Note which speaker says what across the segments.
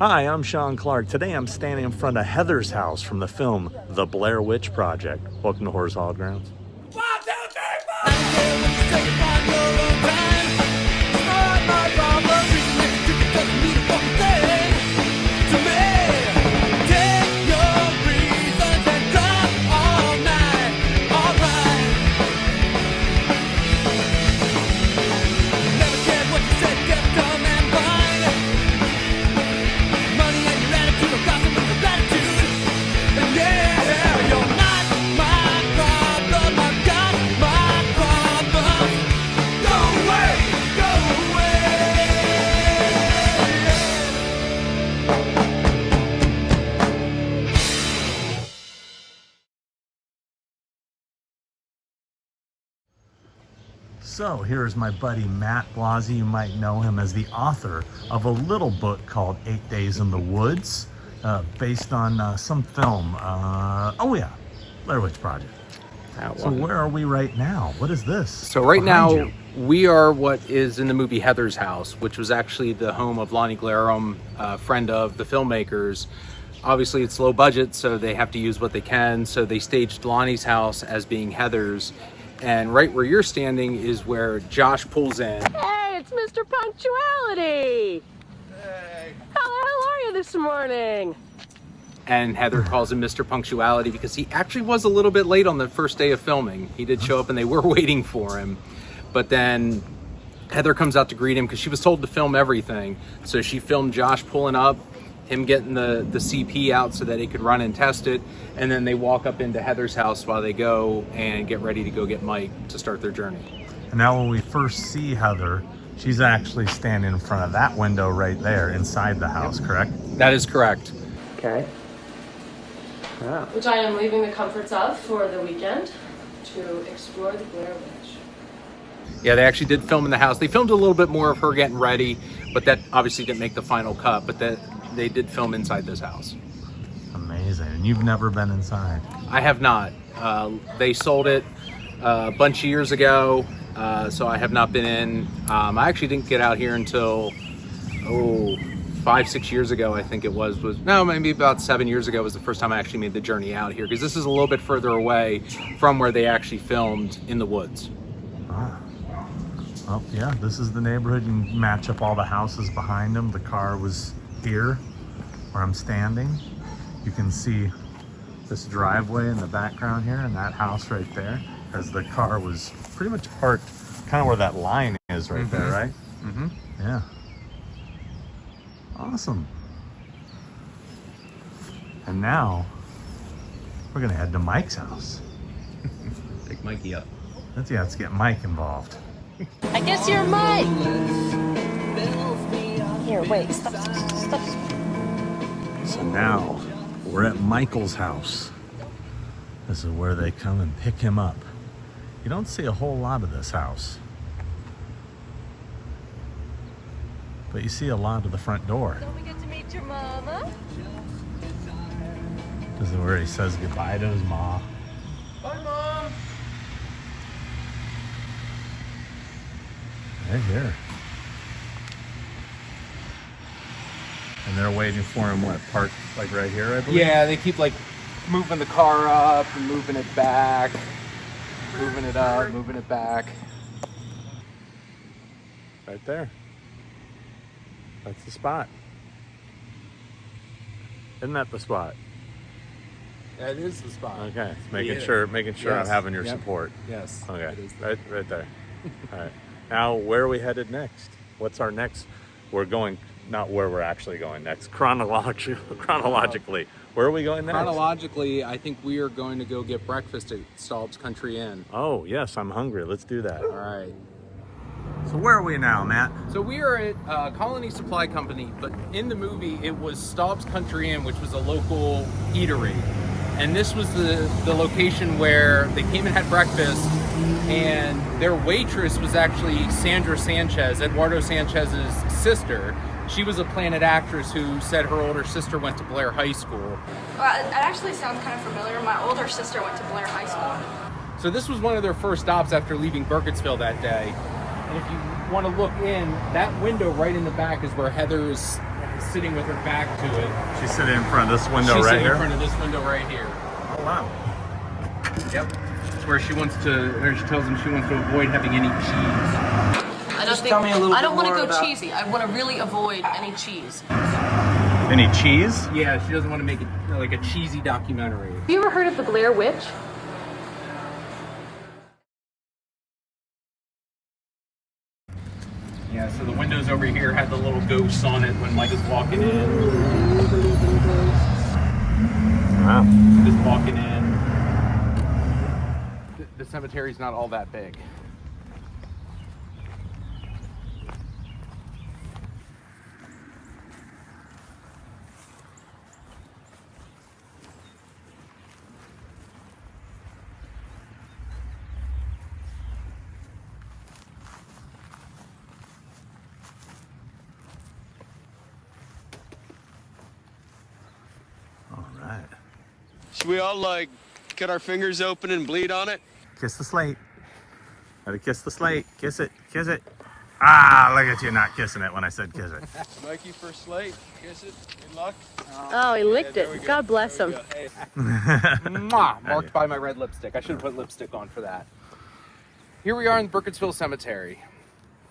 Speaker 1: Hi, I'm Sean Clark. Today I'm standing in front of Heather's house from the film The Blair Witch Project. Welcome to Horror's Hall Grounds. So here's my buddy Matt Blvd. You might know him as the author of a little book called 8 Days in the Woods, based on some film. Blair Witch Project. So where are we right now? What is this?
Speaker 2: So right now we are what is in the movie Heather's House, which was actually the home of Lonnie Glarum, a friend of the filmmakers. Obviously it's low budget, so they have to use what they can. So they staged Lonnie's house as being Heather's. And right where you're standing is where Josh pulls in.
Speaker 3: Hey, it's Mr. Punctuality! Hey! How the hell are you this morning?
Speaker 2: And Heather calls him Mr. Punctuality because he actually was a little bit late on the first day of filming. He did show up and they were waiting for him. But then Heather comes out to greet him because she was told to film everything. So she filmed Josh pulling up, him getting the CP out so that he could run and test it, and then they walk up into Heather's house while they go and get ready to go get Mike to start their journey.
Speaker 1: And now when we first see Heather, she's actually standing in front of that window right there inside the house, correct?
Speaker 2: That is correct.
Speaker 3: Okay.
Speaker 1: Yeah.
Speaker 4: Which I am leaving the comforts of for the weekend to explore the Blair Witch.
Speaker 2: Yeah, they actually did film in the house. They filmed a little bit more of her getting ready, but that obviously didn't make the final cut, but they did film inside this house.
Speaker 1: Amazing. And you've never been inside?
Speaker 2: I have not. They sold it a bunch of years ago, so I have not been in. I actually didn't get out here until 5-6 years ago, I think it was maybe about 7 years ago was the first time I actually made the journey out here, because this is a little bit further away from where they actually filmed in the woods.
Speaker 1: Well, yeah, this is the neighborhood. You can match up all the houses behind them. The car was here where I'm standing. You can see this driveway in the background here and that house right there, as the car was pretty much parked kind of where that line is right there, right?
Speaker 2: Mm-hmm.
Speaker 1: Yeah. Awesome. And now we're gonna head to Mike's house.
Speaker 2: Take Mikey up.
Speaker 1: Let's get Mike involved.
Speaker 3: I guess you're Mike! Here, wait, stop.
Speaker 1: So now we're at Michael's house. This is where they come and pick him up. You don't see a whole lot of this house, but you see a lot of the front door.
Speaker 3: Don't we get to meet your mama?
Speaker 1: This is where he says goodbye to his ma.
Speaker 2: Bye, Mom!
Speaker 1: Right here. And they're waiting for him, parked like right here, I believe?
Speaker 2: Yeah, they keep like moving the car up and moving it back, moving it up, moving it back.
Speaker 1: Right there. That's the spot. Isn't that the spot?
Speaker 2: That is the spot.
Speaker 1: Okay, making sure
Speaker 2: Yes.
Speaker 1: I'm having your
Speaker 2: Yep.
Speaker 1: support.
Speaker 2: Yes.
Speaker 1: Okay,
Speaker 2: it is
Speaker 1: right there. All right. Now, where are we headed next? What's our next? We're going, not where we're actually going next. Chronologically, where are we going next?
Speaker 2: Chronologically, I think we are going to go get breakfast at Stal's Country Inn.
Speaker 1: Oh, yes, I'm hungry. Let's do that.
Speaker 2: All right.
Speaker 1: So where are we now, Matt?
Speaker 2: So we are at Colony Supply Company, but in the movie, it was Stal's Country Inn, which was a local eatery. And this was the location where they came and had breakfast, and their waitress was actually Sandra Sanchez, Eduardo Sanchez's sister. She was a Planet actress who said her older sister went to Blair High School.
Speaker 5: Well, it actually sounds kind of familiar. My older sister went to Blair High School.
Speaker 2: So this was one of their first stops after leaving Burkittsville that day. And if you want to look in, that window right in the back is where Heather is sitting with her back to it.
Speaker 1: She's sitting in front of this window
Speaker 2: She's
Speaker 1: right
Speaker 2: sitting
Speaker 1: here.
Speaker 2: in front of this window right here.
Speaker 1: Oh wow.
Speaker 2: Yep. It's where she tells him she wants to avoid having any cheese.
Speaker 5: I don't want to go cheesy. I want to really avoid any cheese.
Speaker 1: Any cheese?
Speaker 2: Yeah, she doesn't want to make it like a cheesy documentary.
Speaker 4: Have you ever heard of the Blair Witch?
Speaker 2: Yeah, so the windows over here had the little ghosts on it when Mike is walking in.
Speaker 1: Wow.
Speaker 2: Just walking in. The cemetery's not all that big.
Speaker 1: All right.
Speaker 6: Should we all like cut our fingers open and bleed on it?
Speaker 1: Kiss the slate. Gotta kiss the slate. Kiss it. Kiss it. Ah, look at you not kissing it when I said kiss it.
Speaker 6: Mikey for slate. Kiss it. Good luck.
Speaker 3: Oh, he licked it. God bless him.
Speaker 6: Hey.
Speaker 2: Mwah! Marked by my red lipstick. I should have put lipstick on for that. Here we are in Burkittsville Cemetery.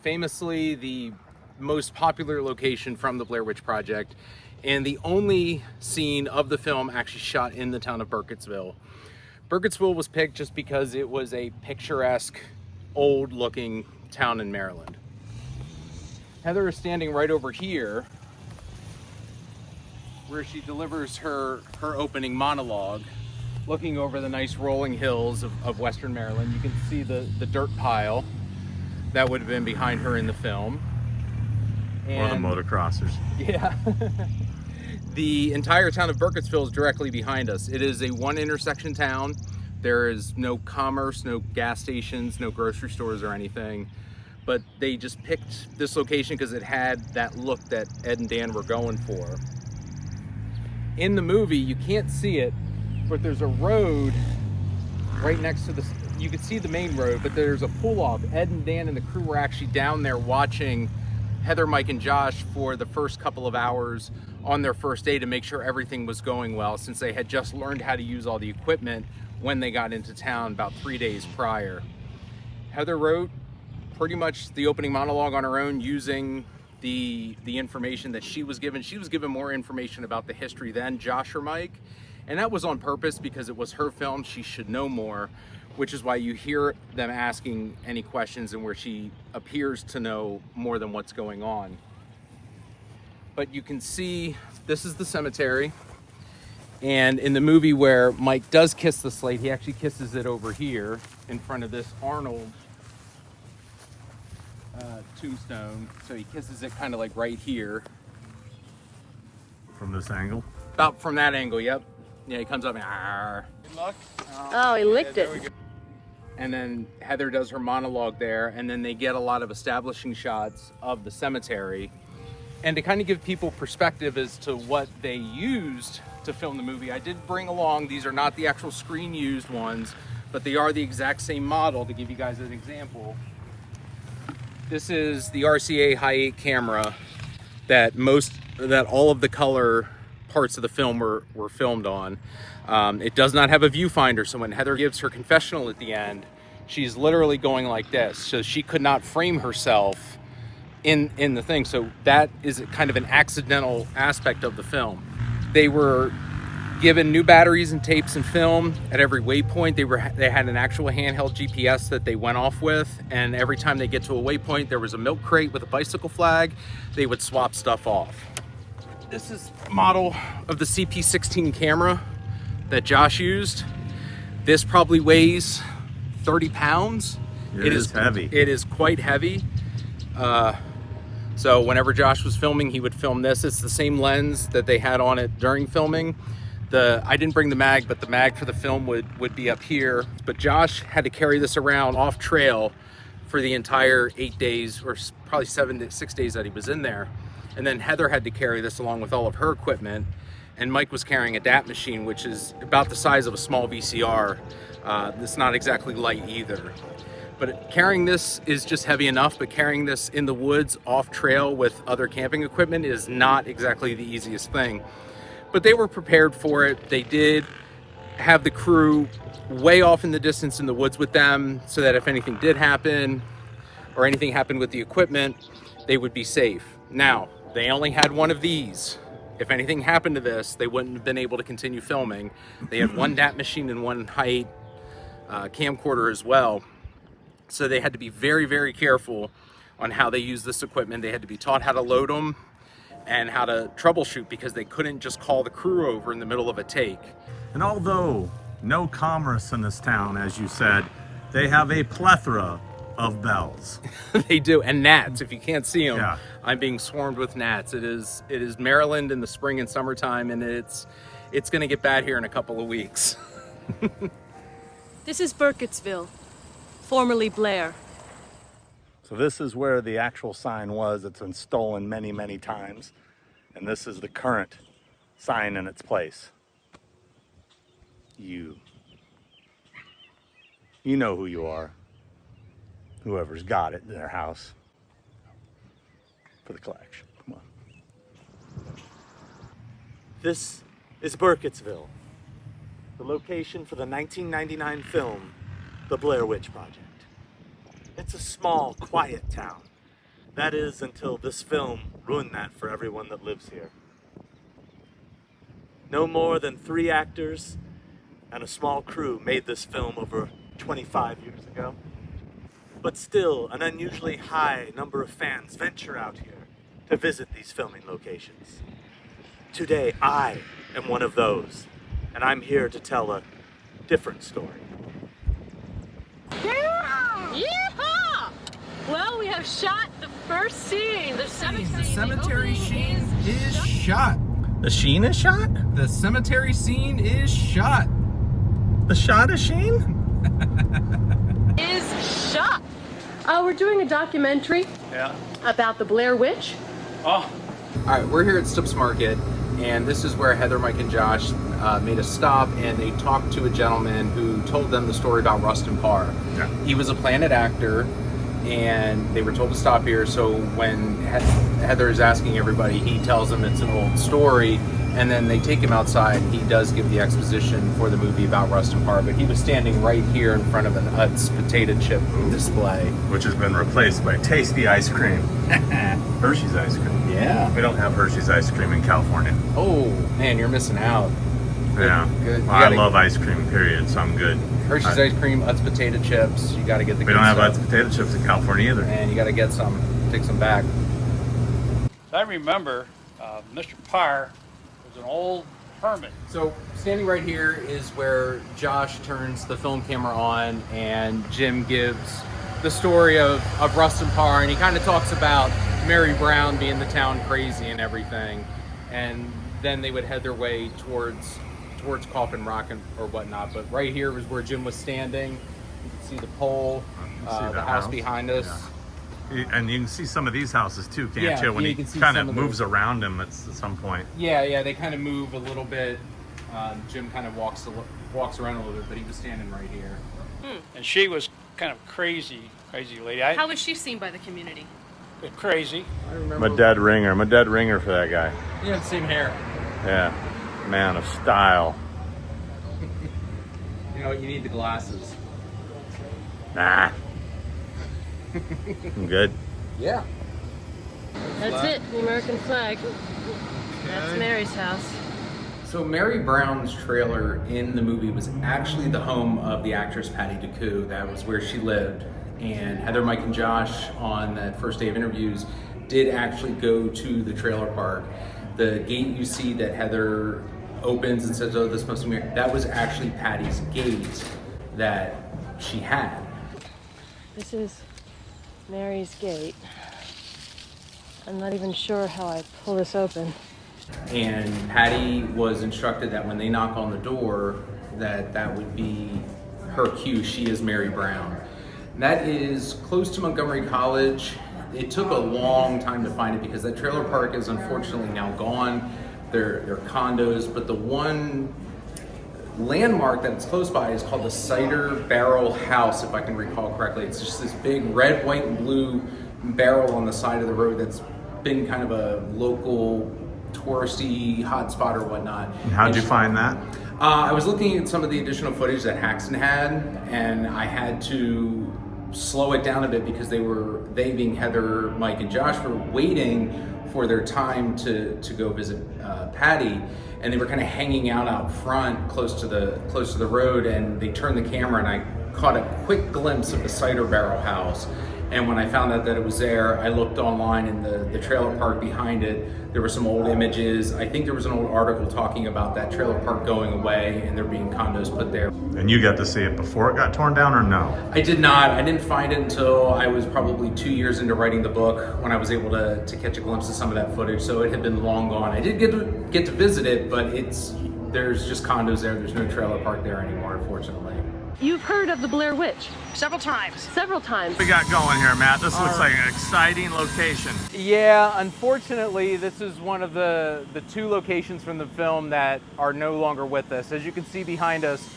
Speaker 2: Famously the most popular location from the Blair Witch Project, and the only scene of the film actually shot in the town of Burkittsville. Burkittsville was picked just because it was a picturesque, old-looking town in Maryland. Heather is standing right over here where she delivers her opening monologue, looking over the nice rolling hills of Western Maryland. You can see the dirt pile that would have been behind her in the film.
Speaker 1: Or the motocrossers.
Speaker 2: Yeah. The entire town of Burkittsville is directly behind us. It is a one intersection town. There is no commerce, no gas stations, no grocery stores or anything. But they just picked this location because it had that look that Ed and Dan were going for. In the movie, you can't see it, but there's a road right next to you can see the main road, but there's a pull-off. Ed and Dan and the crew were actually down there watching Heather, Mike, and Josh for the first couple of hours on their first day to make sure everything was going well, since they had just learned how to use all the equipment when they got into town about 3 days prior. Heather wrote pretty much the opening monologue on her own using the information that she was given. She was given more information about the history than Josh or Mike, and that was on purpose because it was her film. She should know more, which is why you hear them asking any questions and where she appears to know more than what's going on. But you can see this is the cemetery, and in the movie where Mike does kiss the slate, he actually kisses it over here in front of this Arnold tombstone. So he kisses it kind of like right here.
Speaker 1: From this angle?
Speaker 2: About from that angle, yep. Yeah, he comes up and "Arr."
Speaker 6: Good luck.
Speaker 3: Oh, he licked it.
Speaker 2: And then Heather does her monologue there, and then they get a lot of establishing shots of the cemetery. And to kind of give people perspective as to what they used to film the movie, I did bring along, these are not the actual screen used ones, but they are the exact same model. To give you guys an example, this is the RCA High 8 camera that all of the color parts of the film were filmed on. It does not have a viewfinder, so when Heather gives her confessional at the end, she's literally going like this, so she could not frame herself in the thing. So that is kind of an accidental aspect of the film. They were given new batteries and tapes and film at every waypoint. They had an actual handheld GPS that they went off with, and every time they get to a waypoint, there was a milk crate with a bicycle flag. They would swap stuff off. This is a model of the CP16 camera that Josh used. This probably weighs 30 pounds.
Speaker 1: It is heavy.
Speaker 2: It is quite heavy. So whenever Josh was filming, he would film this. It's the same lens that they had on it during filming. I didn't bring the mag, but the mag for the film would be up here. But Josh had to carry this around off trail for the entire 8 days, or probably 6 days that he was in there. And then Heather had to carry this along with all of her equipment. And Mike was carrying a DAT machine, which is about the size of a small VCR. It's not exactly light either. But carrying this is just heavy enough, but carrying this in the woods off trail with other camping equipment is not exactly the easiest thing. But they were prepared for it. They did have the crew way off in the distance in the woods with them so that if anything did happen or anything happened with the equipment, they would be safe. Now, they only had one of these. If anything happened to this, they wouldn't have been able to continue filming. They had one DAT machine and one height camcorder as well. So they had to be very, very careful on how they use this equipment. They had to be taught how to load them and how to troubleshoot, because they couldn't just call the crew over in the middle of a take.
Speaker 1: And although no commerce in this town, as you said, they have a plethora of bells.
Speaker 2: They do, and gnats. If you can't see them,
Speaker 1: Yeah.
Speaker 2: I'm being swarmed with gnats. It is Maryland in the spring and summertime, and it's going to get bad here in a couple of weeks.
Speaker 5: This is Burkittsville, formerly Blair.
Speaker 1: So this is where the actual sign was. It's been stolen many, many times. And this is the current sign in its place. You know who you are. Whoever's got it in their house for the collection. Come on. This is Burkittsville, the location for the 1999 film, The Blair Witch Project. It's a small, quiet town. That is, until this film ruined that for everyone that lives here. No more than 3 actors and a small crew made this film over 25 years ago. But still, an unusually high number of fans venture out here to visit these filming locations. Today, I am one of those, and I'm here to tell a different story.
Speaker 3: Yeehaw! Well, we have shot the first scene. The
Speaker 2: cemetery scene is shot.
Speaker 1: The Sheen is shot?
Speaker 2: The cemetery scene is shot.
Speaker 1: The shot is Sheen?
Speaker 3: is shot. We're doing a documentary about the Blair Witch.
Speaker 6: Oh,
Speaker 2: All right, we're here at Stips Market, and this is where Heather, Mike, and Josh made a stop, and they talked to a gentleman who told them the story about Rustin Parr.
Speaker 1: Yeah.
Speaker 2: He was a Planet actor, and they were told to stop here. So when Heather is asking everybody, he tells them it's an old story, and then they take him outside, and he does give the exposition for the movie about Rustin Parr. But he was standing right here in front of an Utz potato chip display.
Speaker 1: Which has been replaced by tasty ice cream. Hershey's ice cream.
Speaker 2: Yeah.
Speaker 1: We don't have Hershey's ice cream in California.
Speaker 2: Oh, man, you're missing out.
Speaker 1: Yeah.
Speaker 2: Good. You
Speaker 1: Well, I
Speaker 2: gotta-
Speaker 1: love ice cream, period, so I'm good.
Speaker 2: Hershey's ice cream, Utz potato chips. You got to get the.
Speaker 1: We
Speaker 2: good
Speaker 1: don't have
Speaker 2: stuff.
Speaker 1: Utz potato chips in California either.
Speaker 2: And you got to get some. Take some back.
Speaker 7: I remember Mr. Parr was an old hermit.
Speaker 2: So standing right here is where Josh turns the film camera on, and Jim gives the story of Rustin Parr, and he kind of talks about Mary Brown being the town crazy and everything, and then they would head their way towards Coffin Rock or whatnot. But right here was where Jim was standing. You can see the pole,
Speaker 1: You can see
Speaker 2: the house behind us.
Speaker 1: Yeah. And you can see some of these houses too, can't
Speaker 2: Yeah,
Speaker 1: you? When
Speaker 2: you
Speaker 1: he
Speaker 2: can see
Speaker 1: kind
Speaker 2: some
Speaker 1: of
Speaker 2: of
Speaker 1: moves
Speaker 2: those.
Speaker 1: around them at some point.
Speaker 2: Yeah, they kind of move a little bit. Jim kind of walks around a little bit, but he was standing right here.
Speaker 7: And she was kind of crazy lady.
Speaker 5: How was she seen by the community?
Speaker 7: Crazy.
Speaker 2: I remember.
Speaker 1: I'm a dead ringer for that guy.
Speaker 2: He had the same hair.
Speaker 1: Yeah, man of style.
Speaker 2: You know, you need the glasses.
Speaker 1: Nah. I'm good.
Speaker 2: Yeah.
Speaker 3: That's it, the American flag. That's Mary's house.
Speaker 2: So Mary Brown's trailer in the movie was actually the home of the actress Patty DeCoo. That was where she lived. And Heather, Mike, and Josh on that first day of interviews did actually go to the trailer park. The gate you see that Heather opens and says, "Oh, this must be Mary," that was actually Patty's gate that she had.
Speaker 3: This is Mary's gate. I'm not even sure how I pull this open.
Speaker 2: And Patty was instructed that when they knock on the door, that would be her cue. She is Mary Brown. That is close to Montgomery College. It took a long time to find it because that trailer park is unfortunately now gone. They're condos, but the one landmark that's close by is called the Cider Barrel House, if I can recall correctly. It's just this big red, white, and blue barrel on the side of the road that's been kind of a local touristy hotspot or whatnot.
Speaker 1: And how'd you find that?
Speaker 2: I was looking at some of the additional footage that Haxton had, and I had to slow it down a bit because they being Heather, Mike, and Josh, were waiting for their time to go visit Patty, and they were kind of hanging out front close to the road, and they turned the camera and I caught a quick glimpse of the Cider Barrel House. And when I found out that it was there, I looked online in the trailer park behind it. There were some old images. I think there was an old article talking about that trailer park going away and there being condos put there.
Speaker 1: And you got to see it before it got torn down, or no?
Speaker 2: I did not. I didn't find it until I was probably 2 years into writing the book when I was able to catch a glimpse of some of that footage. So it had been long gone. I did get to visit it, but there's just condos there. There's no trailer park there anymore, unfortunately.
Speaker 3: You've heard of the Blair Witch?
Speaker 5: Several times.
Speaker 3: Several times.
Speaker 1: What we got going here, Matt? This looks like an exciting location.
Speaker 2: Yeah, unfortunately, this is one of the two locations from the film that are no longer with us. As you can see behind us,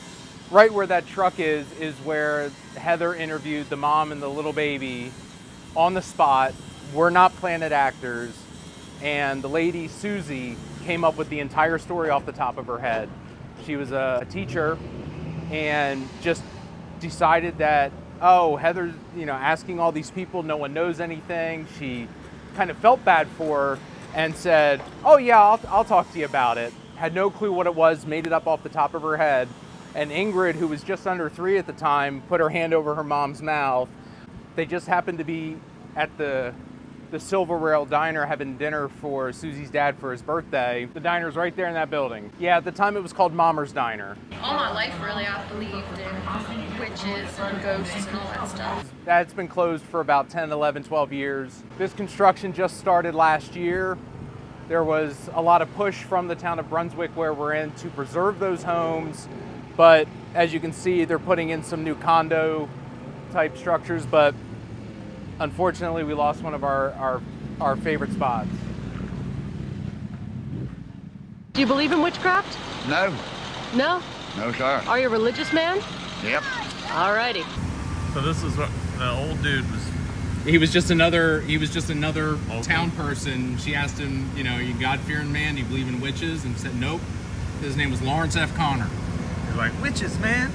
Speaker 2: right where that truck is where Heather interviewed the mom and the little baby on the spot. We're not Planet actors, and the lady, Susie, came up with the entire story off the top of her head. She was a teacher and just decided that, oh, Heather's, asking all these people, no one knows anything. She kind of felt bad for her and said, oh yeah, I'll talk to you about it. Had no clue what it was, made it up off the top of her head. And Ingrid, who was just under 3 at the time, put her hand over her mom's mouth. They just happened to be at the Silver Rail Diner having dinner for Susie's dad for his birthday. The diner's right there in that building. Yeah, at the time it was called Mommer's Diner.
Speaker 5: All my life, really, I've believed in witches and ghosts and all that stuff.
Speaker 2: That's been closed for about 10, 11, 12 years. This construction just started last year. There was a lot of push from the town of Brunswick, where we're in, to preserve those homes. But as you can see, they're putting in some new condo type structures, but unfortunately, we lost one of our favorite spots.
Speaker 3: Do you believe in witchcraft?
Speaker 8: No.
Speaker 3: No?
Speaker 8: No, sir.
Speaker 3: Are you a religious man?
Speaker 8: Yep.
Speaker 3: Alrighty.
Speaker 1: So this is what the old dude was.
Speaker 2: He was just another town person. She asked him, you God-fearing man, do you believe in witches? And he said, nope. His name was Lawrence F. Connor.
Speaker 1: He's like, witches, man.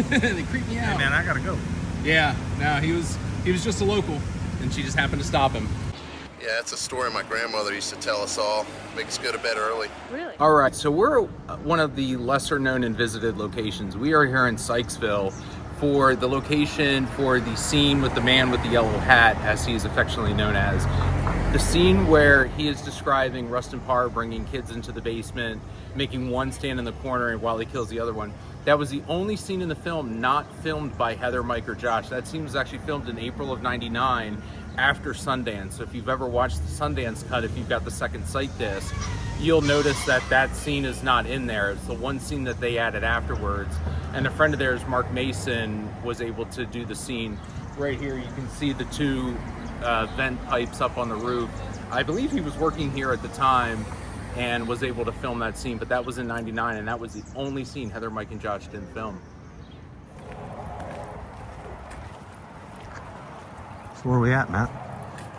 Speaker 2: They creep me out.
Speaker 1: Hey, man, I gotta go.
Speaker 2: Yeah, no, he was just a local, and she just happened to stop him.
Speaker 9: Yeah, it's a story my grandmother used to tell us all. Make us go to bed early.
Speaker 3: Really?
Speaker 2: All right, so we're one of the lesser known and visited locations. We are here in Sykesville for the location for the scene with the man with the yellow hat, as he is affectionately known as. The scene where he is describing Rustin Parr bringing kids into the basement, making one stand in the corner while he kills the other one. That was the only scene in the film not filmed by Heather, Mike, or Josh. That scene was actually filmed in April of '99 after Sundance. So if you've ever watched the Sundance cut, if you've got the second sight disc, you'll notice that scene is not in there. It's the one scene that they added afterwards. And a friend of theirs, Mark Mason, was able to do the scene. Right here, you can see the two vent pipes up on the roof. I believe he was working here at the time and was able to film that scene, but that was in '99, and that was the only scene Heather, Mike, and Josh didn't film.
Speaker 1: So where are we at, Matt?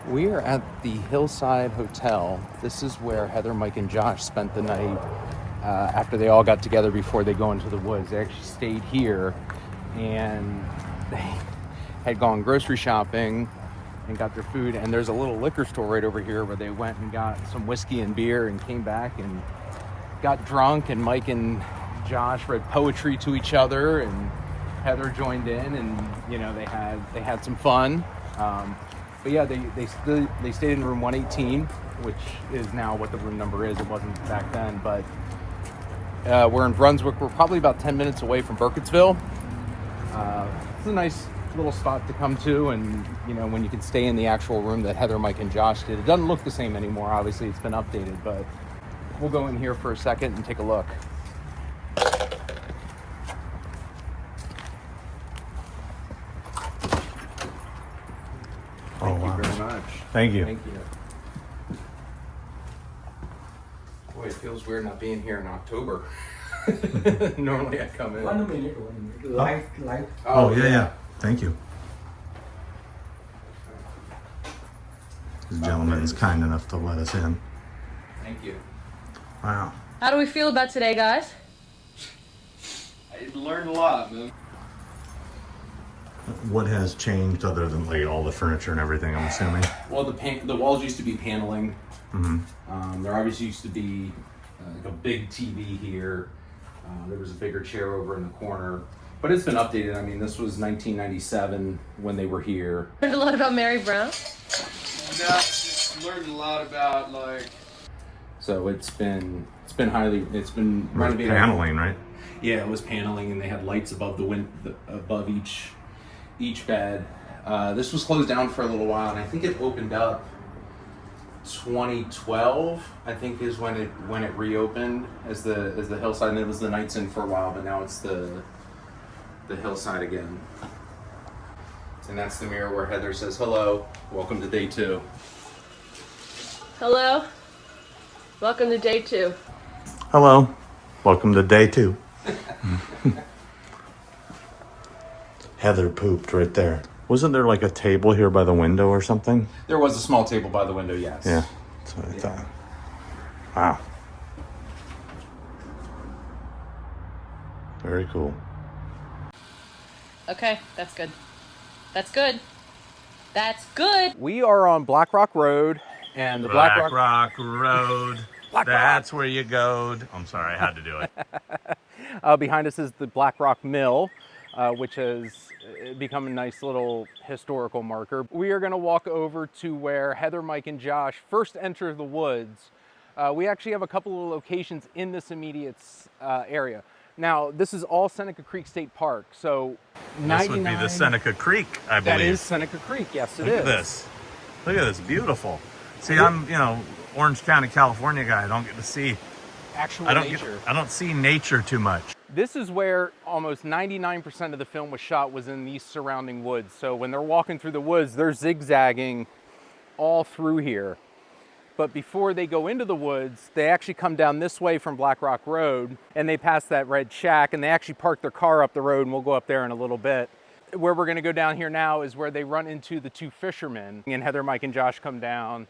Speaker 2: We are at the Hillside Hotel. This is where Heather, Mike, and Josh spent the night after they all got together before they go into the woods. They actually stayed here, and they had gone grocery shopping and got their food, and there's a little liquor store right over here where they went and got some whiskey and beer and came back and got drunk, and Mike and Josh read poetry to each other, and Heather joined in, and they had some fun. But yeah, they stayed in room 118, which is now what the room number is. It wasn't back then, but we're in Brunswick. We're probably about 10 minutes away from Burkittsville. It's a nice little spot to come to, and when you can stay in the actual room that Heather, Mike, and Josh did. It doesn't look the same anymore, obviously it's been updated, but we'll go in here for a second and take a look. Thank you very much.
Speaker 1: Thank you.
Speaker 2: Thank you. Boy, it feels weird not being here in October. Normally I come in.
Speaker 8: 1 minute. Light.
Speaker 1: Oh, yeah. Thank you. This gentleman's kind enough to let us in.
Speaker 2: Thank you.
Speaker 1: Wow.
Speaker 3: How do we feel about today, guys?
Speaker 6: I learned a lot, man.
Speaker 1: What has changed other than like all the furniture and everything, I'm assuming?
Speaker 2: Well, the walls used to be paneling. There obviously used to be like a big TV here. There was a bigger chair over in the corner. But it's been updated. I mean, this was 1997 when they were here.
Speaker 3: Learned a lot about Mary Brown.
Speaker 6: Yeah, just learned a lot about like.
Speaker 2: So it's been renovated.
Speaker 1: Paneling, right?
Speaker 2: Yeah, it was paneling, and they had lights above above each bed. This was closed down for a little while, and I think it opened up 2012. I think is when it reopened as the Hillside, and it was the Nights Inn for a while, but now it's the Hillside again. And that's the mirror where Heather says, "Hello, welcome to day 2."
Speaker 3: Hello. Welcome to day 2.
Speaker 1: Hello. Welcome to day 2. Heather pooped right there. Wasn't there like a table here by the window or something?
Speaker 2: There was a small table by the window, yes.
Speaker 1: Yeah, that's what I thought. Wow. Very cool.
Speaker 5: Okay, that's good. That's good. That's good.
Speaker 2: We are on Black Rock Road, and the
Speaker 1: Black Rock Road. That's where you go. I'm sorry, I had to do it.
Speaker 2: Behind us is the Black Rock Mill, which has become a nice little historical marker. We are going to walk over to where Heather, Mike, and Josh first enter the woods. We actually have a couple of locations in this immediate area. Now, this is all Seneca Creek State Park, so
Speaker 1: This would be the Seneca Creek, I believe.
Speaker 2: That is Seneca Creek, yes it is.
Speaker 1: Look at this. Look at this, beautiful. See, I'm, Orange County, California guy. I don't get to see
Speaker 2: Actual nature.
Speaker 1: I don't see nature too much.
Speaker 2: This is where almost 99% of the film was shot, was in these surrounding woods. So when they're walking through the woods, they're zigzagging all through here. But before they go into the woods, they actually come down this way from Black Rock Road, and they pass that red shack, and they actually park their car up the road, and we'll go up there in a little bit. Where we're gonna go down here now is where they run into the 2 fishermen, and Heather, Mike, and Josh come down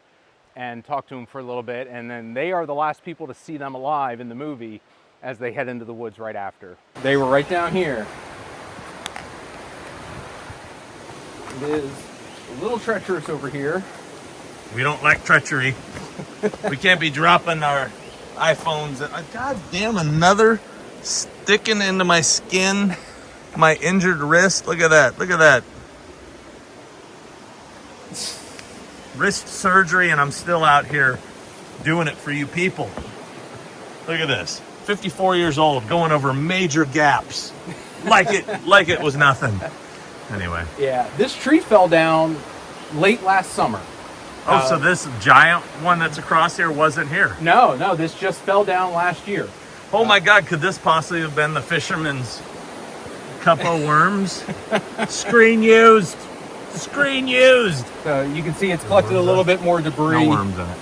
Speaker 2: and talk to them for a little bit, and then they are the last people to see them alive in the movie as they head into the woods right after. They were right down here. It is a little treacherous over here.
Speaker 1: We don't like treachery. We can't be dropping our iPhones. God damn, another sticking into my skin, my injured wrist. Look at that. Look at that. Wrist surgery, and I'm still out here doing it for you people. Look at this. 54 years old, going over major gaps. Like it was nothing. Anyway.
Speaker 2: Yeah, this tree fell down late last summer.
Speaker 1: Oh, so this giant one that's across here wasn't here?
Speaker 2: No, this just fell down last year.
Speaker 1: Oh my God, could this possibly have been the fisherman's cup of worms? Screen used. Screen used.
Speaker 2: So you can see it's collected a little bit more debris.
Speaker 1: No worms in it.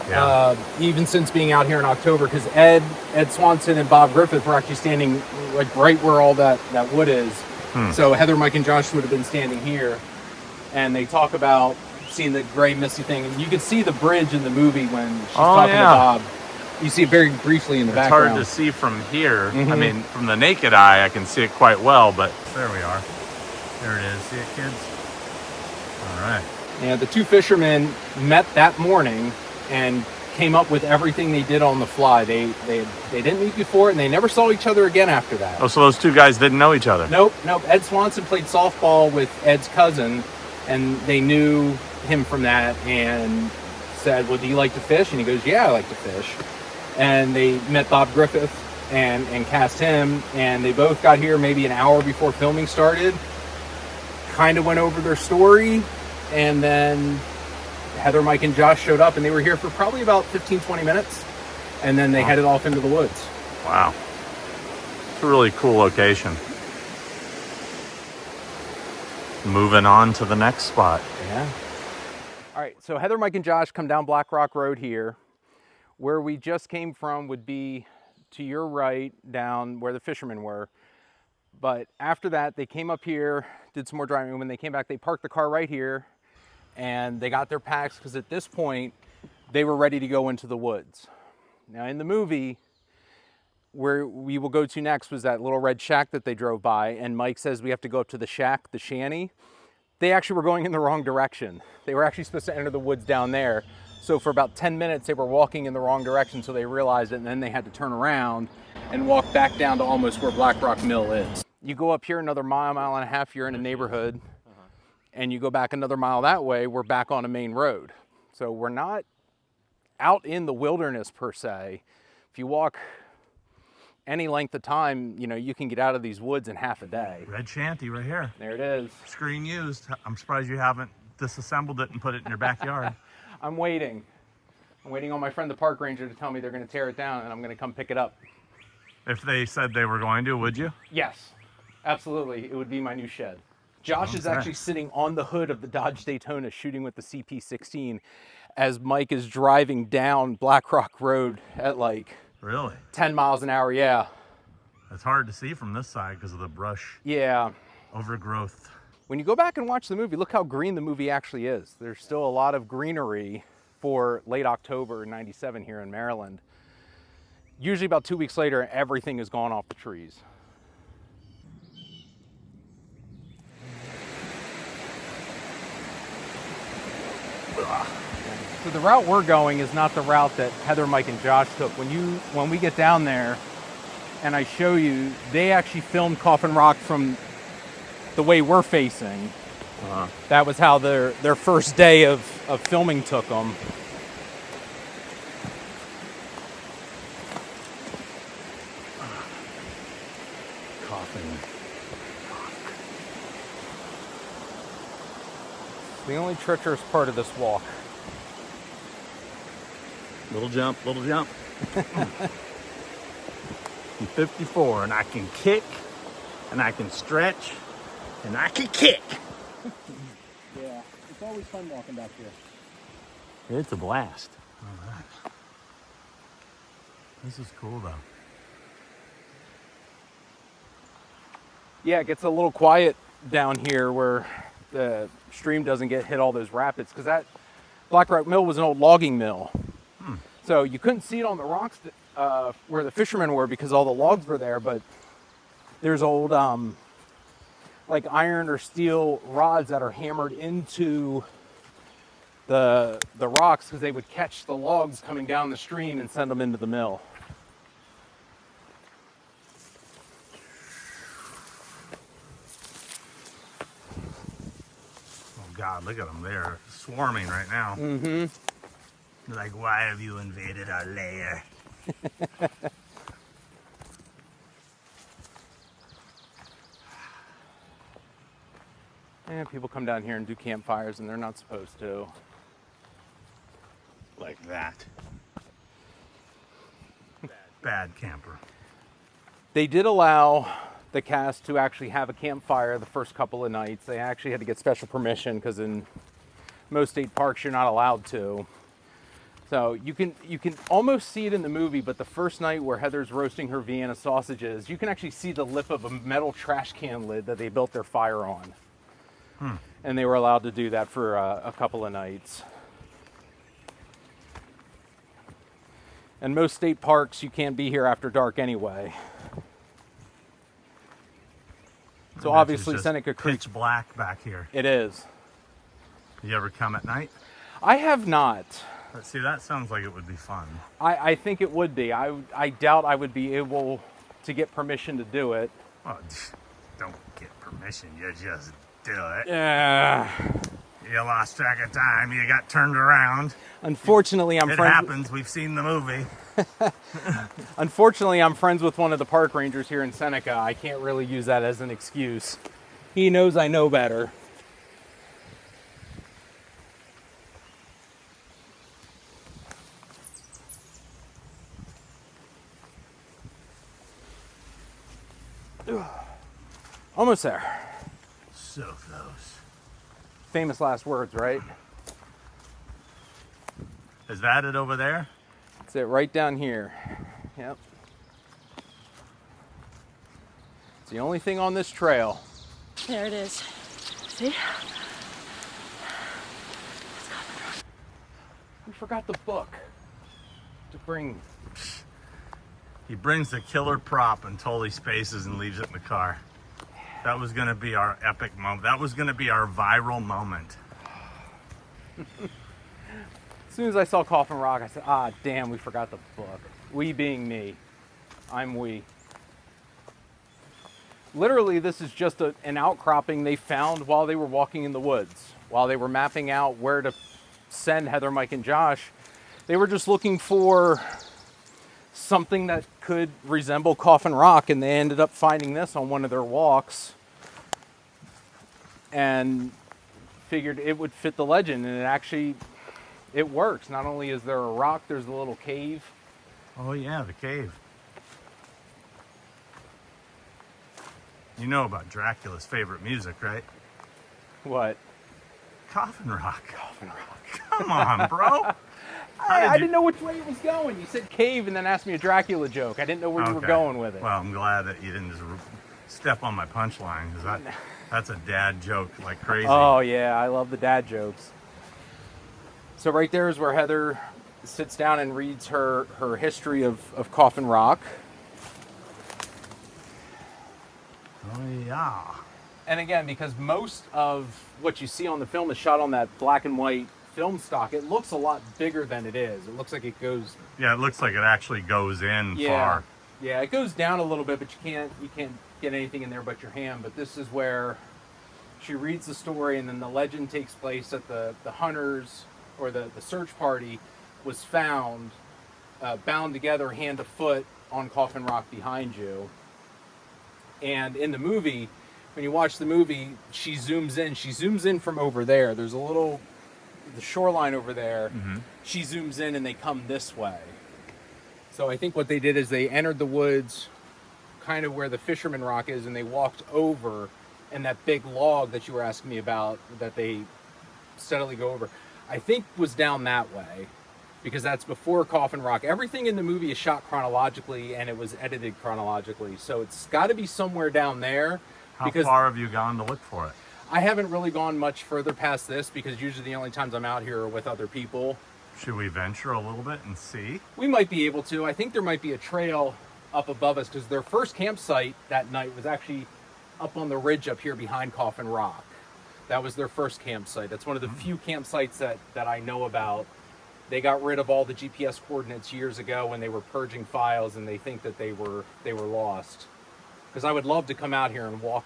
Speaker 1: Yeah.
Speaker 2: Even since being out here in October, because Ed Swanson and Bob Griffith were actually standing like right where all that wood is. So Heather, Mike, and Josh would have been standing here, and they talk about seeing the gray misty thing, and you can see the bridge in the movie when she's talking to Bob. You see it very briefly in the background.
Speaker 1: It's hard to see from here. I mean, from the naked eye, I can see it quite well, but there we are. There it is. See it, kids? All right.
Speaker 2: Yeah, the 2 fishermen met that morning and came up with everything they did on the fly. They didn't meet before, and they never saw each other again after that.
Speaker 1: Oh, so those 2 guys didn't know each other?
Speaker 2: Nope. Ed Swanson played softball with Ed's cousin, and they knew him from that and said, well, do you like to fish? And he goes, yeah, I like to fish. And they met Bob Griffith and cast him, and they both got here maybe an hour before filming started, kind of went over their story, and then Heather, Mike, and Josh showed up, and they were here for probably about 15-20 minutes, and then they headed off into the woods.
Speaker 1: Wow. It's a really cool location. Moving on to the next spot.
Speaker 2: Yeah. All right, so Heather, Mike, and Josh come down Black Rock Road here. Where we just came from would be to your right down where the fishermen were. But after that, they came up here, did some more driving. When they came back, they parked the car right here and they got their packs because at this point, they were ready to go into the woods. Now in the movie, where we will go to next was that little red shack that they drove by, and Mike says we have to go up to the shack, the shanty. They actually were going in the wrong direction. They were actually supposed to enter the woods down there. So for about 10 minutes, they were walking in the wrong direction, so they realized it, and then they had to turn around and walk back down to almost where Black Rock Mill is. You go up here another mile, mile and a half, you're in a neighborhood, and you go back another mile that way, we're back on a main road. So we're not out in the wilderness per se. If you walk any length of time, you know, you can get out of these woods in half a day.
Speaker 1: Red shanty right here.
Speaker 2: There it is.
Speaker 1: Screen used. I'm surprised you haven't disassembled it and put it in your backyard.
Speaker 2: I'm waiting. I'm waiting on my friend the park ranger to tell me they're going to tear it down and I'm going to come pick it up.
Speaker 1: If they said they were going to, would you?
Speaker 2: Yes, absolutely. It would be my new shed. Josh is actually sitting on the hood of the Dodge Daytona shooting with the CP16 as Mike is driving down Black Rock Road at like
Speaker 1: Really?
Speaker 2: 10 miles an hour, yeah.
Speaker 1: It's hard to see from this side because of the brush.
Speaker 2: Yeah.
Speaker 1: Overgrowth.
Speaker 2: When you go back and watch the movie, look how green the movie actually is. There's still a lot of greenery for late October in '97 here in Maryland. Usually about 2 weeks later, everything is gone off the trees. So the route we're going is not the route that Heather, Mike, and Josh took. When we get down there and I show you, they actually filmed Coffin Rock from the way we're facing. That was how their first day of filming took them.
Speaker 1: Coffin.
Speaker 2: The only treacherous part of this walk.
Speaker 1: Little jump, little jump. I'm 54 and I can kick and I can stretch and I can kick.
Speaker 2: Yeah, it's always fun walking back here.
Speaker 1: It's a blast. All right. This is cool though.
Speaker 2: Yeah, it gets a little quiet down here where the stream doesn't get hit all those rapids because that Black Rock Mill was an old logging mill. So you couldn't see it on the rocks where the fishermen were because all the logs were there, but there's old like iron or steel rods that are hammered into the rocks because they would catch the logs coming down the stream and send them into the mill.
Speaker 1: Oh God, look at them. They're swarming right now.
Speaker 2: Mm-hmm.
Speaker 1: Like, why have you invaded our lair?
Speaker 2: And people come down here and do campfires and they're not supposed to.
Speaker 1: Like that. Bad camper.
Speaker 2: They did allow the cast to actually have a campfire the first couple of nights. They actually had to get special permission because in most state parks you're not allowed to. So you can almost see it in the movie, but the first night where Heather's roasting her Vienna sausages, you can actually see the lip of a metal trash can lid that they built their fire on. And they were allowed to do that for a couple of nights. And most state parks, you can't be here after dark anyway. So obviously Seneca Creek.
Speaker 1: Pitch black back here.
Speaker 2: It is.
Speaker 1: You ever come at night?
Speaker 2: I have not.
Speaker 1: Let's see, that sounds like it would be fun.
Speaker 2: I think it would be. I doubt I would be able to get permission to do it.
Speaker 1: Well, don't get permission, you just do it.
Speaker 2: Yeah.
Speaker 1: You lost track of time, you got turned around.
Speaker 2: Unfortunately,
Speaker 1: It happens, we've seen the movie.
Speaker 2: Unfortunately, I'm friends with one of the park rangers here in Seneca. I can't really use that as an excuse. He knows I know better. Almost there.
Speaker 1: So close.
Speaker 2: Famous last words, right?
Speaker 1: Is that it over there?
Speaker 2: That's it, right down here. Yep. It's the only thing on this trail.
Speaker 3: There it is. See?
Speaker 2: We forgot the book to bring.
Speaker 1: He brings the killer prop and totally spaces and leaves it in the car. That was going to be our epic moment. That was going to be our viral moment.
Speaker 2: As soon as I saw Coffin Rock, I said, ah, damn, we forgot the book. We being me. I'm we. Literally, this is just an outcropping they found while they were walking in the woods. While they were mapping out where to send Heather, Mike, and Josh. They were just looking for something that could resemble Coffin Rock, and they ended up finding this on one of their walks and figured it would fit the legend, and it works. Not only is there a rock, there's a little cave.
Speaker 1: Oh yeah, the cave. You know about Dracula's favorite music, right?
Speaker 2: What?
Speaker 1: Coffin Rock.
Speaker 2: Coffin Rock.
Speaker 1: Come on, bro.
Speaker 2: I didn't know which way it was going. You said cave and then asked me a Dracula joke. I didn't know where you were going with it.
Speaker 1: Well, I'm glad that you didn't just step on my punchline, because that's a dad joke like crazy.
Speaker 2: Oh yeah, I love the dad jokes. So right there is where Heather sits down and reads her history of Coffin Rock.
Speaker 1: Oh yeah.
Speaker 2: And again, because most of what you see on the film is shot on that black and white film stock, it looks a lot bigger than it is. It looks like it goes...
Speaker 1: Yeah, it looks like it actually goes in far.
Speaker 2: Yeah, it goes down a little bit, but you can't get anything in there but your hand. But this is where she reads the story, and then the legend takes place that the hunters, or the search party, was found bound together hand to foot on Coffin Rock behind you. And in the movie, when you watch the movie, she zooms in from over there. There's the shoreline over there. Mm-hmm. She zooms in and they come this way. So I think what they did is they entered the woods kind of where the Fisherman Rock is, and they walked over, and that big log that you were asking me about that they steadily go over, I think was down that way, because that's before Coffin Rock. Everything in the movie is shot chronologically, and it was edited chronologically. So it's got to be somewhere down there.
Speaker 1: How far have you gone to look for it?
Speaker 2: I haven't really gone much further past this, because usually the only times I'm out here are with other people.
Speaker 1: Should we venture a little bit and see?
Speaker 2: We might be able to. I think there might be a trail up above us, because their first campsite that night was actually up on the ridge up here behind Coffin Rock. That was their first campsite. That's one of the few campsites that I know about. They got rid of all the GPS coordinates years ago when they were purging files, and they think that they were lost. Because I would love to come out here and walk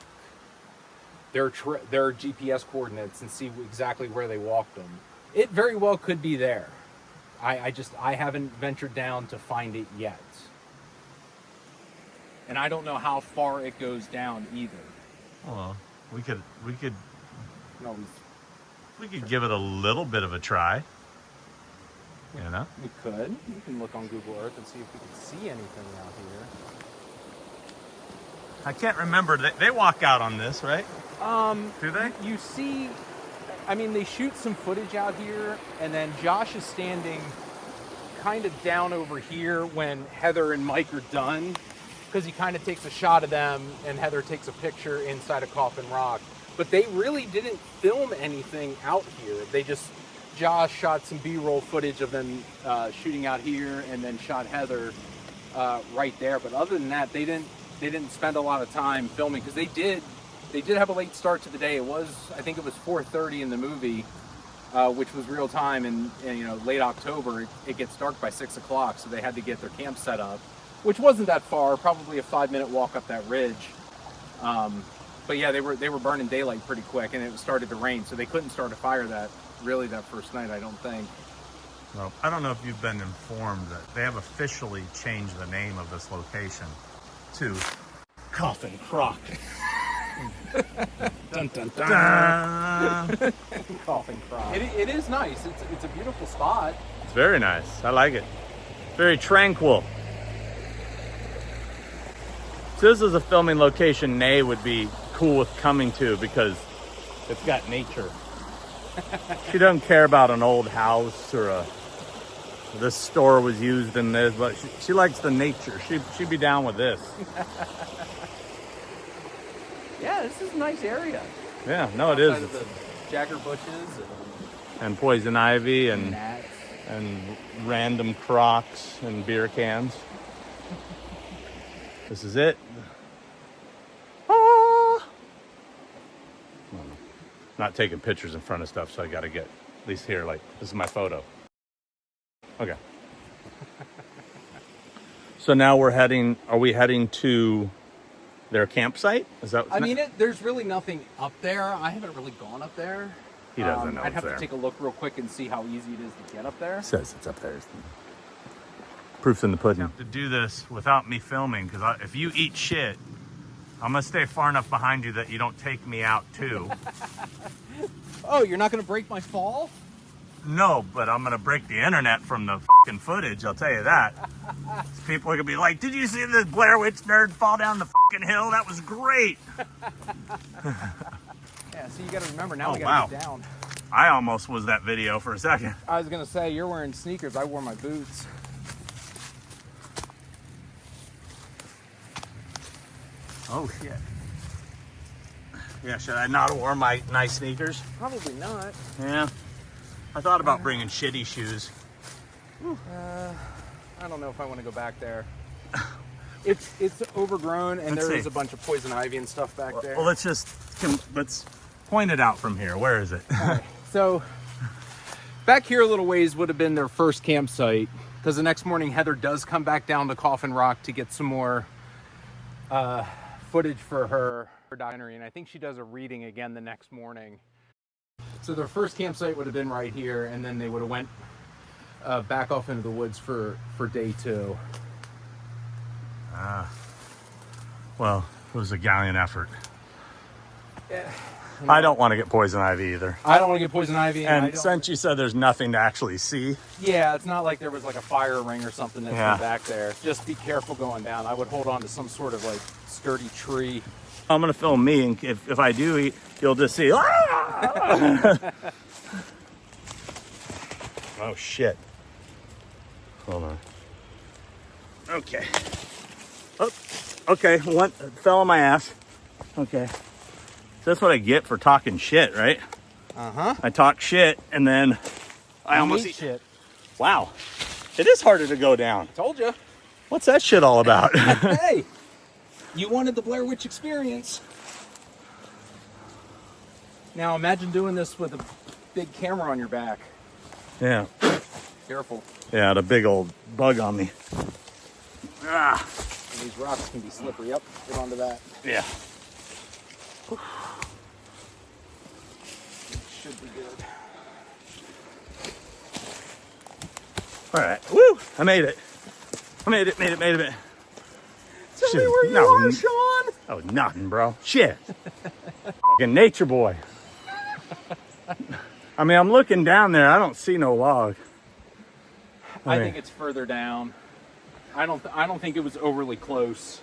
Speaker 2: their GPS coordinates and see exactly where they walked them. It very well could be there. I haven't ventured down to find it yet. And I don't know how far it goes down either.
Speaker 1: Well, we could
Speaker 2: always
Speaker 1: give it a little bit of a try. You know?
Speaker 2: We could. We can look on Google Earth and see if we can see anything out here.
Speaker 1: I can't remember. They walk out on this, right? Do they?
Speaker 2: You see, I mean, they shoot some footage out here, and then Josh is standing kind of down over here when Heather and Mike are done, because he kind of takes a shot of them, and Heather takes a picture inside of Coffin Rock. But they really didn't film anything out here. Josh shot some B-roll footage of them shooting out here, and then shot Heather right there. But other than that, they didn't spend a lot of time filming, because they did have a late start to the day. I think it was 4:30 in the movie, which was real time, and late October. It gets dark by 6 o'clock, so they had to get their camp set up, which wasn't that far, probably a 5-minute walk up that ridge. But yeah, they were burning daylight pretty quick, and it started to rain, so they couldn't start a fire that first night, I don't think.
Speaker 1: Well, I don't know if you've been informed that they have officially changed the name of this location to Coffin Rock.
Speaker 2: Dun, dun, dun. Coffin Rock. It is nice. It's a beautiful spot.
Speaker 1: It's very nice. I like it. Very tranquil. So this is a filming location Nay would be cool with coming to, because it's got nature. She doesn't care about an old house or this store was used in this, but she likes the nature. She'd be down with this.
Speaker 2: Yeah, this is a nice area.
Speaker 1: Yeah, no, it
Speaker 2: Outside
Speaker 1: is.
Speaker 2: of the jagger bushes
Speaker 1: And poison ivy
Speaker 2: and
Speaker 1: and
Speaker 2: gnats.
Speaker 1: random Crocs and beer cans. This is it. Ah! Not taking pictures in front of stuff, so I gotta get at least here, like, this is my photo. Okay. So now are we heading to their campsite? Is that
Speaker 2: I mean, there's really nothing up there. I haven't really gone up there.
Speaker 1: He doesn't know
Speaker 2: I'd
Speaker 1: it's
Speaker 2: have
Speaker 1: there.
Speaker 2: to take a look real quick and see how easy it is to get up there.
Speaker 1: Says it's up there. Proof's in the pudding. To do this without me filming, because if you eat shit, I'm gonna stay far enough behind you that you don't take me out too.
Speaker 2: Oh, you're not going to break my fall?
Speaker 1: No, but I'm gonna break the internet from the fucking footage. I'll tell you that. People are gonna be like, "Did you see the Blair Witch nerd fall down the fucking hill? That was great."
Speaker 2: Yeah, so you got to remember now.
Speaker 1: Oh,
Speaker 2: We got to get down.
Speaker 1: I almost was that video for a second.
Speaker 2: I was going to say, you're wearing sneakers. I wore my boots.
Speaker 1: Oh shit. Yeah, should I not have worn my nice sneakers?
Speaker 2: Probably not.
Speaker 1: Yeah. I thought about bringing shitty shoes.
Speaker 2: I don't know if I want to go back there. It's overgrown, and
Speaker 1: Let's
Speaker 2: there is
Speaker 1: see.
Speaker 2: a bunch of poison ivy and stuff back there.
Speaker 1: Well, let's point it out from here. Where is it?
Speaker 2: So back here a little ways would have been their first campsite, because the next morning Heather does come back down to Coffin Rock to get some more footage for her documentary, and I think she does a reading again the next morning. So their first campsite would have been right here, and then they would have went back off into the woods for day 2.
Speaker 1: Well, it was a gallant effort. I don't want to get poison ivy either.
Speaker 2: I don't want to get poison ivy.
Speaker 1: And since you said there's nothing to actually see.
Speaker 2: Yeah, it's not like there was like a fire ring or something that's
Speaker 1: Yeah.
Speaker 2: back there. Just be careful going down. I would hold on to some sort of like sturdy tree.
Speaker 1: I'm going to film me, and if I do eat, you'll just see. "Ah!" Oh, shit. Hold on. Okay. Oh, okay. One fell on my ass. Okay. So that's what I get for talking shit, right?
Speaker 2: Uh-huh.
Speaker 1: I talk shit, and then I almost eat
Speaker 2: shit.
Speaker 1: Wow. It is harder to go down.
Speaker 2: Told you.
Speaker 1: What's that shit all about?
Speaker 2: Hey, you wanted the Blair Witch experience. Now imagine doing this with a big camera on your back.
Speaker 1: Yeah.
Speaker 2: Careful.
Speaker 1: Yeah, the big old bug on me. Ah.
Speaker 2: And these rocks can be slippery. Up, get onto that.
Speaker 1: Yeah.
Speaker 2: Should be good.
Speaker 1: All right. Woo! I made it. Made it.
Speaker 2: Tell me where you are, Sean.
Speaker 1: Oh, nothing, bro. Shit. Fucking nature boy. I mean, I'm looking down there. I don't see no log.
Speaker 2: I think it's further down. I don't think it was overly close.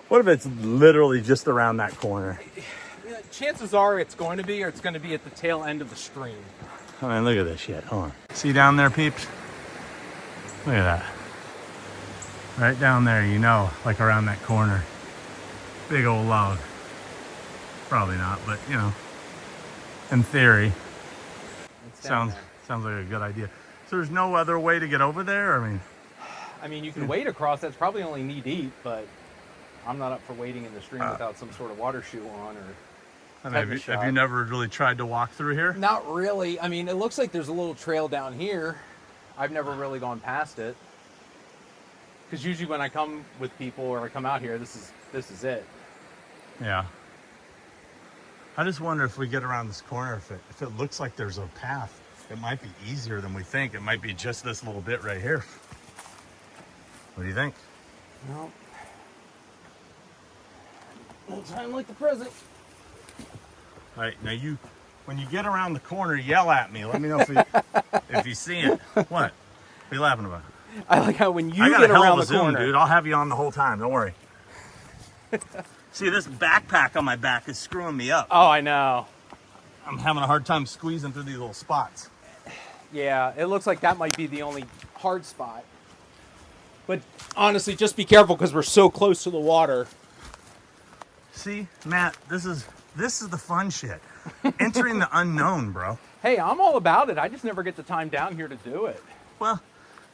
Speaker 1: What if it's literally just around that corner?
Speaker 2: Yeah, chances are it's going to be, or it's going to be at the tail end of the stream.
Speaker 1: I mean, look at this shit. Hold on. See down there, peeps? Look at that. Right down there, you know, like around that corner. Big old log. Probably not, but you know, in theory, sounds like a good idea. So there's no other way to get over there?
Speaker 2: I mean, you can wade across. That's probably only knee deep, but I'm not up for wading in the stream without some sort of water shoe on or.
Speaker 1: Have you never really tried to walk through here?
Speaker 2: Not really. I mean, it looks like there's a little trail down here. I've never really gone past it. Because usually when I come with people or I come out here, this is it.
Speaker 1: Yeah. I just wonder if we get around this corner, if it looks like there's a path, it might be easier than we think. It might be just this little bit right here. What do you think?
Speaker 2: No. No time like the present.
Speaker 1: All right, now when you get around the corner, yell at me. Let me know if you see it. What? What are you laughing about?
Speaker 2: I like how when you
Speaker 1: I got
Speaker 2: get
Speaker 1: a hell
Speaker 2: around
Speaker 1: of a
Speaker 2: the
Speaker 1: zoom,
Speaker 2: corner,
Speaker 1: dude. I'll have you on the whole time. Don't worry. See, this backpack on my back is screwing me up.
Speaker 2: Oh, I know.
Speaker 1: I'm having a hard time squeezing through these little spots.
Speaker 2: Yeah, it looks like that might be the only hard spot. But honestly, just be careful because we're so close to the water.
Speaker 1: See, Matt, this is the fun shit. Entering the unknown, bro.
Speaker 2: Hey, I'm all about it. I just never get the time down here to do it.
Speaker 1: Well,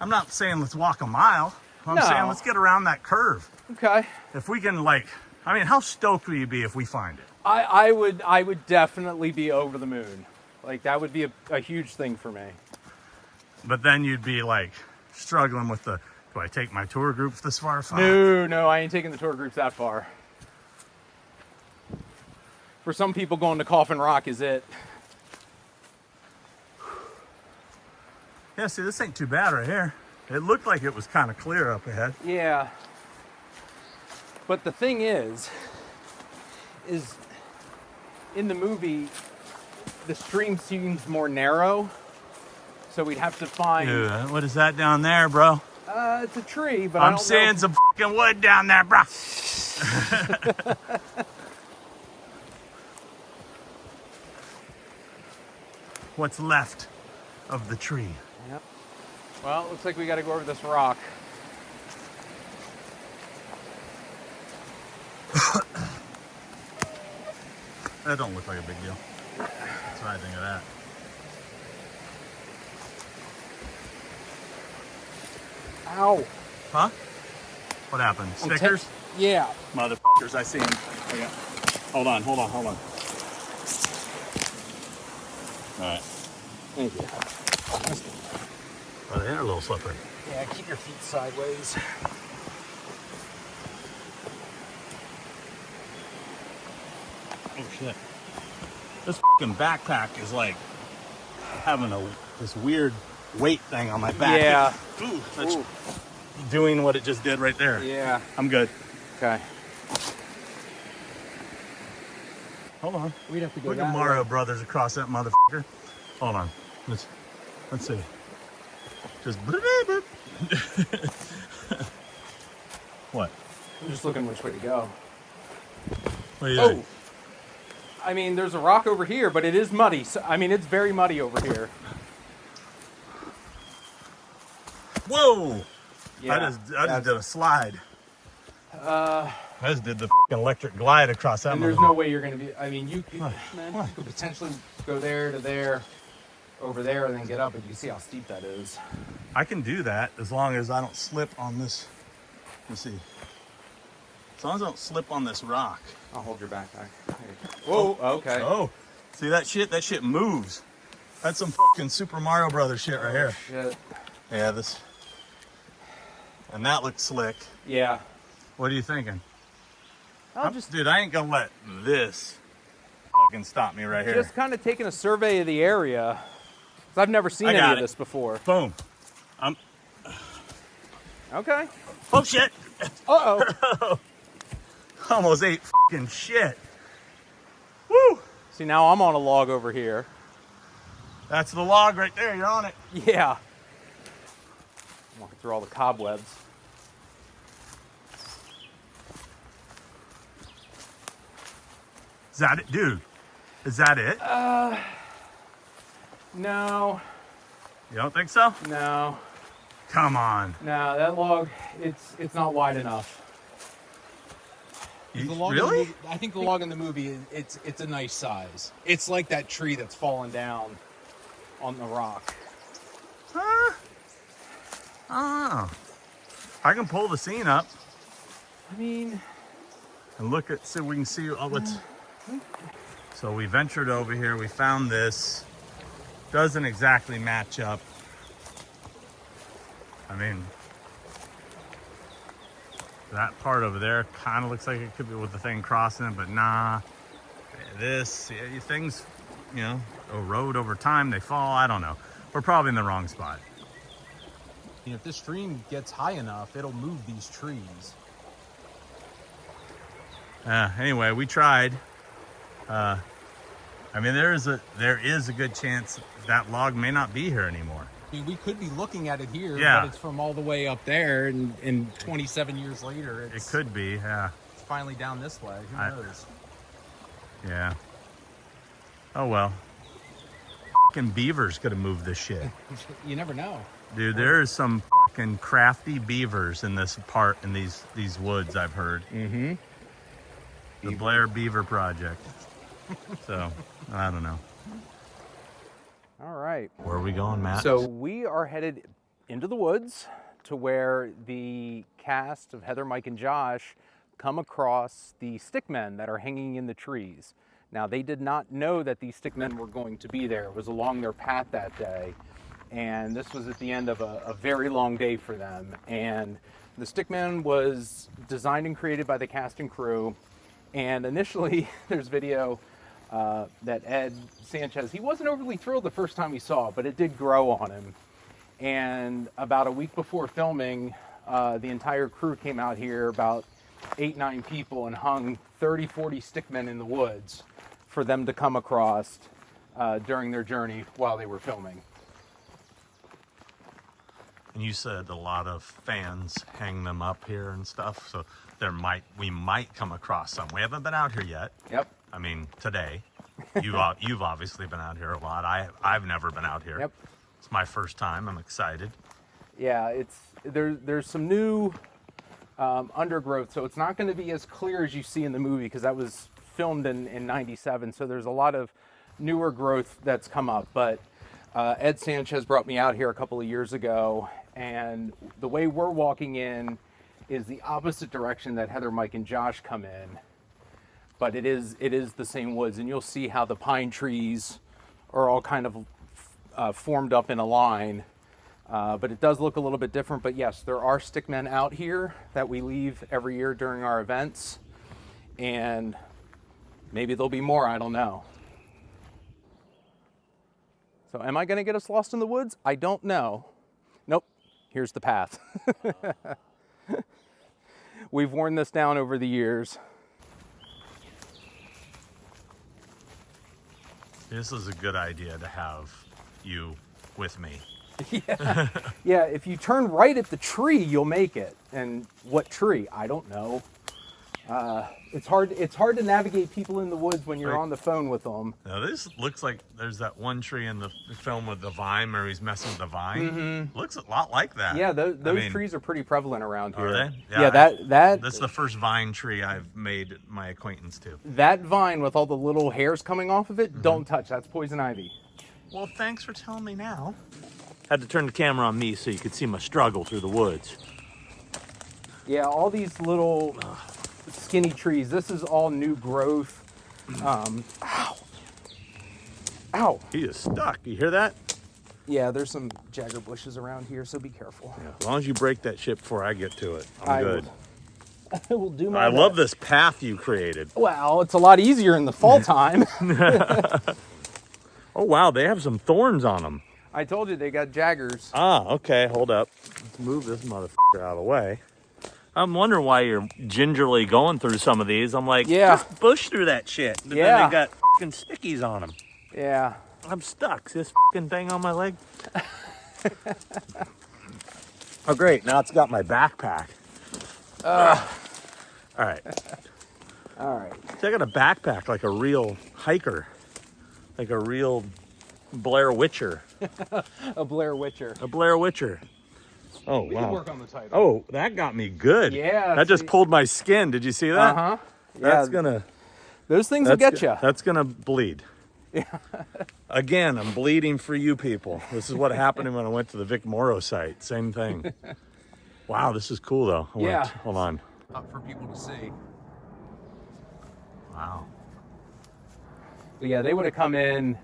Speaker 1: I'm not saying let's walk a mile. I'm
Speaker 2: No.
Speaker 1: saying let's get around that curve.
Speaker 2: Okay.
Speaker 1: If we can, like, I mean, how stoked will you be if we find it?
Speaker 2: I would definitely be over the moon. Like, that would be a huge thing for me.
Speaker 1: But then you'd be like struggling with do I take my tour group this far? Fuck.
Speaker 2: No, I ain't taking the tour groups that far. For some people, going to Coffin Rock is it.
Speaker 1: Yeah, see, this ain't too bad right here. It looked like it was kind of clear up ahead.
Speaker 2: Yeah. But the thing is in the movie, the stream seems more narrow. So we'd have to find...
Speaker 1: Dude, what is that down there, bro?
Speaker 2: It's a tree, but I don't know.
Speaker 1: I'm seeing some fucking wood down there, bro. What's left of the tree?
Speaker 2: Yep. Well, it looks like we got to go over this rock.
Speaker 1: That don't look like a big deal. That's what I think of that.
Speaker 2: Ow.
Speaker 1: Huh? What happened? Stickers?
Speaker 2: Yeah.
Speaker 1: Motherfuckers, I see them. Okay. Hold on. All right.
Speaker 2: Thank you.
Speaker 1: Oh, they are a little slippery.
Speaker 2: Yeah, keep your feet sideways.
Speaker 1: Oh shit. This fucking backpack is like having this weird weight thing on my back.
Speaker 2: Yeah.
Speaker 1: Ooh, that's doing what it just did right there.
Speaker 2: Yeah.
Speaker 1: I'm good.
Speaker 2: Okay.
Speaker 1: Hold on.
Speaker 2: We'd have to go
Speaker 1: Look
Speaker 2: that
Speaker 1: at Mario
Speaker 2: way.
Speaker 1: Brothers across that motherfucker. Hold on. Let's see. Just what?
Speaker 2: I'm just looking which way to go.
Speaker 1: What do you think?
Speaker 2: I mean, there's a rock over here, but it is muddy. So, I mean, it's very muddy over here.
Speaker 1: Whoa!
Speaker 2: Yeah,
Speaker 1: I just did a slide. I just did the fucking electric glide across that.
Speaker 2: And there's no way you're going to be. I mean, you could potentially go there to there, over there, and then get up, and you can see how steep that is.
Speaker 1: I can do that as long as I don't slip on this. Let's see. As long as I don't slip on this rock.
Speaker 2: I'll hold your backpack. Whoa, okay.
Speaker 1: Oh, see that shit? That shit moves. That's some fucking Super Mario Brothers shit right here.
Speaker 2: Shit.
Speaker 1: Yeah, this. And that looks slick.
Speaker 2: Yeah.
Speaker 1: What are you thinking?
Speaker 2: Dude,
Speaker 1: I ain't gonna let this fucking stop me right here.
Speaker 2: just kind of taking a survey of the area. 'Cause I've never seen any of this before.
Speaker 1: Boom.
Speaker 2: Okay.
Speaker 1: Oh shit!
Speaker 2: Uh-oh.
Speaker 1: Almost ate fucking shit. Woo!
Speaker 2: See, now I'm on a log over here.
Speaker 1: That's the log right there. You're on it.
Speaker 2: Yeah. Walking through all the cobwebs.
Speaker 1: Is that it, dude? Is that it?
Speaker 2: No.
Speaker 1: You don't think so?
Speaker 2: No.
Speaker 1: Come on.
Speaker 2: No, that log, it's not wide enough.
Speaker 1: You,
Speaker 2: The log in
Speaker 1: really?
Speaker 2: the movie, I think the log in the movie, it's a nice size. It's like that tree that's fallen down on the rock.
Speaker 1: Huh? Oh. I can pull the scene up
Speaker 2: I mean,
Speaker 1: and look at, so we can see what's. So we ventured over here. We found this. Doesn't exactly match up. I mean, that part over there kind of looks like it could be with the thing crossing it, but nah. This, things, erode over time. They fall. I don't know. We're probably in the wrong spot.
Speaker 2: if this stream gets high enough, it'll move these trees.
Speaker 1: Anyway, we tried. I mean, there is a good chance that log may not be here anymore.
Speaker 2: I mean, we could be looking at it here,
Speaker 1: Yeah.
Speaker 2: but it's from all the way up there, and 27 years later,
Speaker 1: It could be, yeah.
Speaker 2: it's finally down this way. Who knows?
Speaker 1: Yeah. Oh well. Fucking beavers could have moved this shit.
Speaker 2: You never know.
Speaker 1: Dude, there is some fucking crafty beavers in this part, in these woods, I've heard.
Speaker 2: Mm-hmm.
Speaker 1: The Blair Beaver Project. So, I don't know.
Speaker 2: All right.
Speaker 1: Where are we going, Matt?
Speaker 2: So we are headed into the woods to where the cast of Heather, Mike, and Josh come across the stickmen that are hanging in the trees. Now, they did not know that these stickmen were going to be there. It was along their path that day. And this was at the end of a very long day for them. And the stickman was designed and created by the cast and crew. And initially, there's video that Ed Sanchez, he wasn't overly thrilled the first time he saw it, but it did grow on him. And about a week before filming, the entire crew came out here, about 8-9 people, and hung 30-40 stickmen in the woods for them to come across during their journey while they were filming.
Speaker 1: And you said a lot of fans hang them up here and stuff, so we might come across some. We haven't been out here yet.
Speaker 2: Yep.
Speaker 1: I mean, today. You've obviously been out here a lot. I've never been out here.
Speaker 2: Yep.
Speaker 1: It's my first time. I'm excited.
Speaker 2: Yeah, there's some new undergrowth, so it's not going to be as clear as you see in the movie because that was filmed in '97. So there's a lot of newer growth that's come up. But Ed Sanchez brought me out here a couple of years ago, and the way we're walking in is the opposite direction that Heather, Mike, and Josh come in. But it is the same woods, and you'll see how the pine trees are all kind of formed up in a line. But it does look a little bit different. But yes, there are stickmen out here that we leave every year during our events. And maybe there'll be more, I don't know. So am I going to get us lost in the woods? I don't know. Nope, here's the path. We've worn this down over the years.
Speaker 1: This is a good idea to have you with me.
Speaker 2: Yeah, if you turn right at the tree, you'll make it. And what tree? I don't know. It's hard to navigate people in the woods when you're on the phone with them.
Speaker 1: Now this looks like there's that one tree in the film with the vine where he's messing with the vine. Mm-hmm. Looks a lot like that.
Speaker 2: Yeah, those trees are pretty prevalent around here.
Speaker 1: Are they?
Speaker 2: Yeah,
Speaker 1: that's the first vine tree I've made my acquaintance to.
Speaker 2: That vine with all the little hairs coming off of it, don't touch. That's poison ivy.
Speaker 1: Well, thanks for telling me now.
Speaker 8: Had to turn the camera on me so you could see my struggle through the woods.
Speaker 2: Yeah, all these little skinny trees. This is all new growth. Ow.
Speaker 8: He is stuck. You hear that?
Speaker 2: Yeah, there's some jagger bushes around here, so be careful.
Speaker 8: Yeah, as long as you break that shit before I get to it, I'm good.
Speaker 2: I will do my
Speaker 8: I
Speaker 2: best.
Speaker 8: love this path you created.
Speaker 2: Well, it's a lot easier in the fall time.
Speaker 8: Oh, wow, they have some thorns on them.
Speaker 2: I told you they got jaggers.
Speaker 8: Ah, okay, hold up. Let's move this motherfucker out of the way. I'm wondering why you're gingerly going through some of these. I'm like, just push through that shit. But then they got fucking stickies on them.
Speaker 2: Yeah.
Speaker 8: I'm stuck. See this fucking thing on my leg? Oh, great. Now it's got my backpack. All right.
Speaker 2: All right.
Speaker 8: See, I got a backpack like a real hiker. Like a real Blair Witcher.
Speaker 2: A Blair Witcher.
Speaker 8: A Blair Witcher. Oh,
Speaker 2: We
Speaker 8: wow.
Speaker 2: can work on the title.
Speaker 8: Oh, that got me good.
Speaker 2: Yeah.
Speaker 8: That just pulled my skin. Did you see that?
Speaker 2: Uh-huh.
Speaker 8: That's
Speaker 2: Yeah.
Speaker 8: gonna...
Speaker 2: Those things will get you.
Speaker 8: That's gonna bleed.
Speaker 2: Yeah.
Speaker 8: Again, I'm bleeding for you people. This is what happened when I went to the Vic Morrow site. Same thing. Wow, this is cool though. Hold on.
Speaker 2: Up for people to see.
Speaker 1: Wow.
Speaker 2: But yeah, they would have come in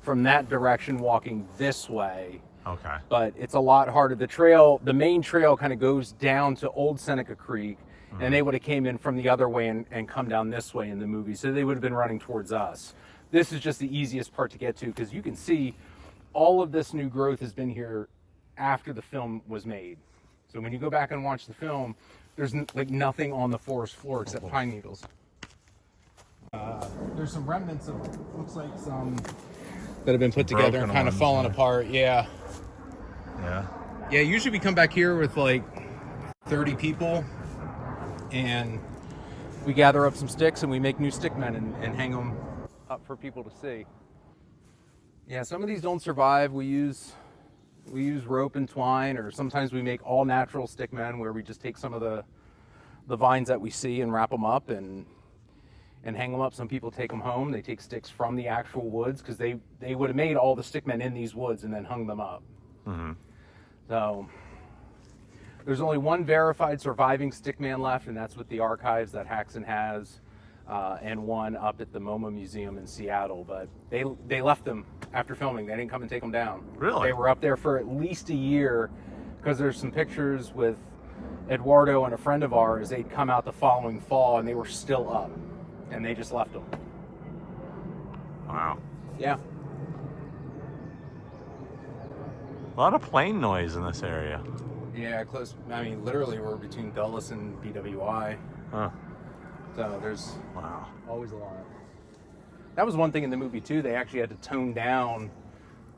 Speaker 2: from that direction walking this way.
Speaker 1: Okay.
Speaker 2: But it's a lot harder. The main trail kind of goes down to Old Seneca Creek, and they would have came in from the other way and come down this way in the movie. So they would have been running towards us. This is just the easiest part to get to because you can see all of this new growth has been here after the film was made. So when you go back and watch the film, there's like nothing on the forest floor except pine needles. There's some remnants of, looks like some that have been put together and kind of fallen apart. Yeah.
Speaker 1: Yeah.
Speaker 2: Yeah, usually we come back here with like 30 people and we gather up some sticks and we make new stickmen and hang them up for people to see. Yeah, some of these don't survive. We use rope and twine, or sometimes we make all natural stickmen where we just take some of the vines that we see and wrap them up, and and hang them up. Some people take them home. They take sticks from the actual woods because they would have made all the stickmen in these woods and then hung them up.
Speaker 1: Mm-hmm.
Speaker 2: So there's only one verified surviving stickman left, and that's with the archives that Haxon has, and one up at the MoMA Museum in Seattle. But they left them after filming. They didn't come and take them down.
Speaker 1: Really?
Speaker 2: They were up there for at least a year because there's some pictures with Eduardo and a friend of ours. They'd come out the following fall and they were still up, and they just left them.
Speaker 1: Wow.
Speaker 2: Yeah.
Speaker 1: A lot of plane noise in this area.
Speaker 2: Yeah, close. I mean, literally, we're between Dulles and BWI.
Speaker 1: Huh.
Speaker 2: So there's
Speaker 1: Wow.
Speaker 2: always a lot. That was one thing in the movie, too. They actually had to tone down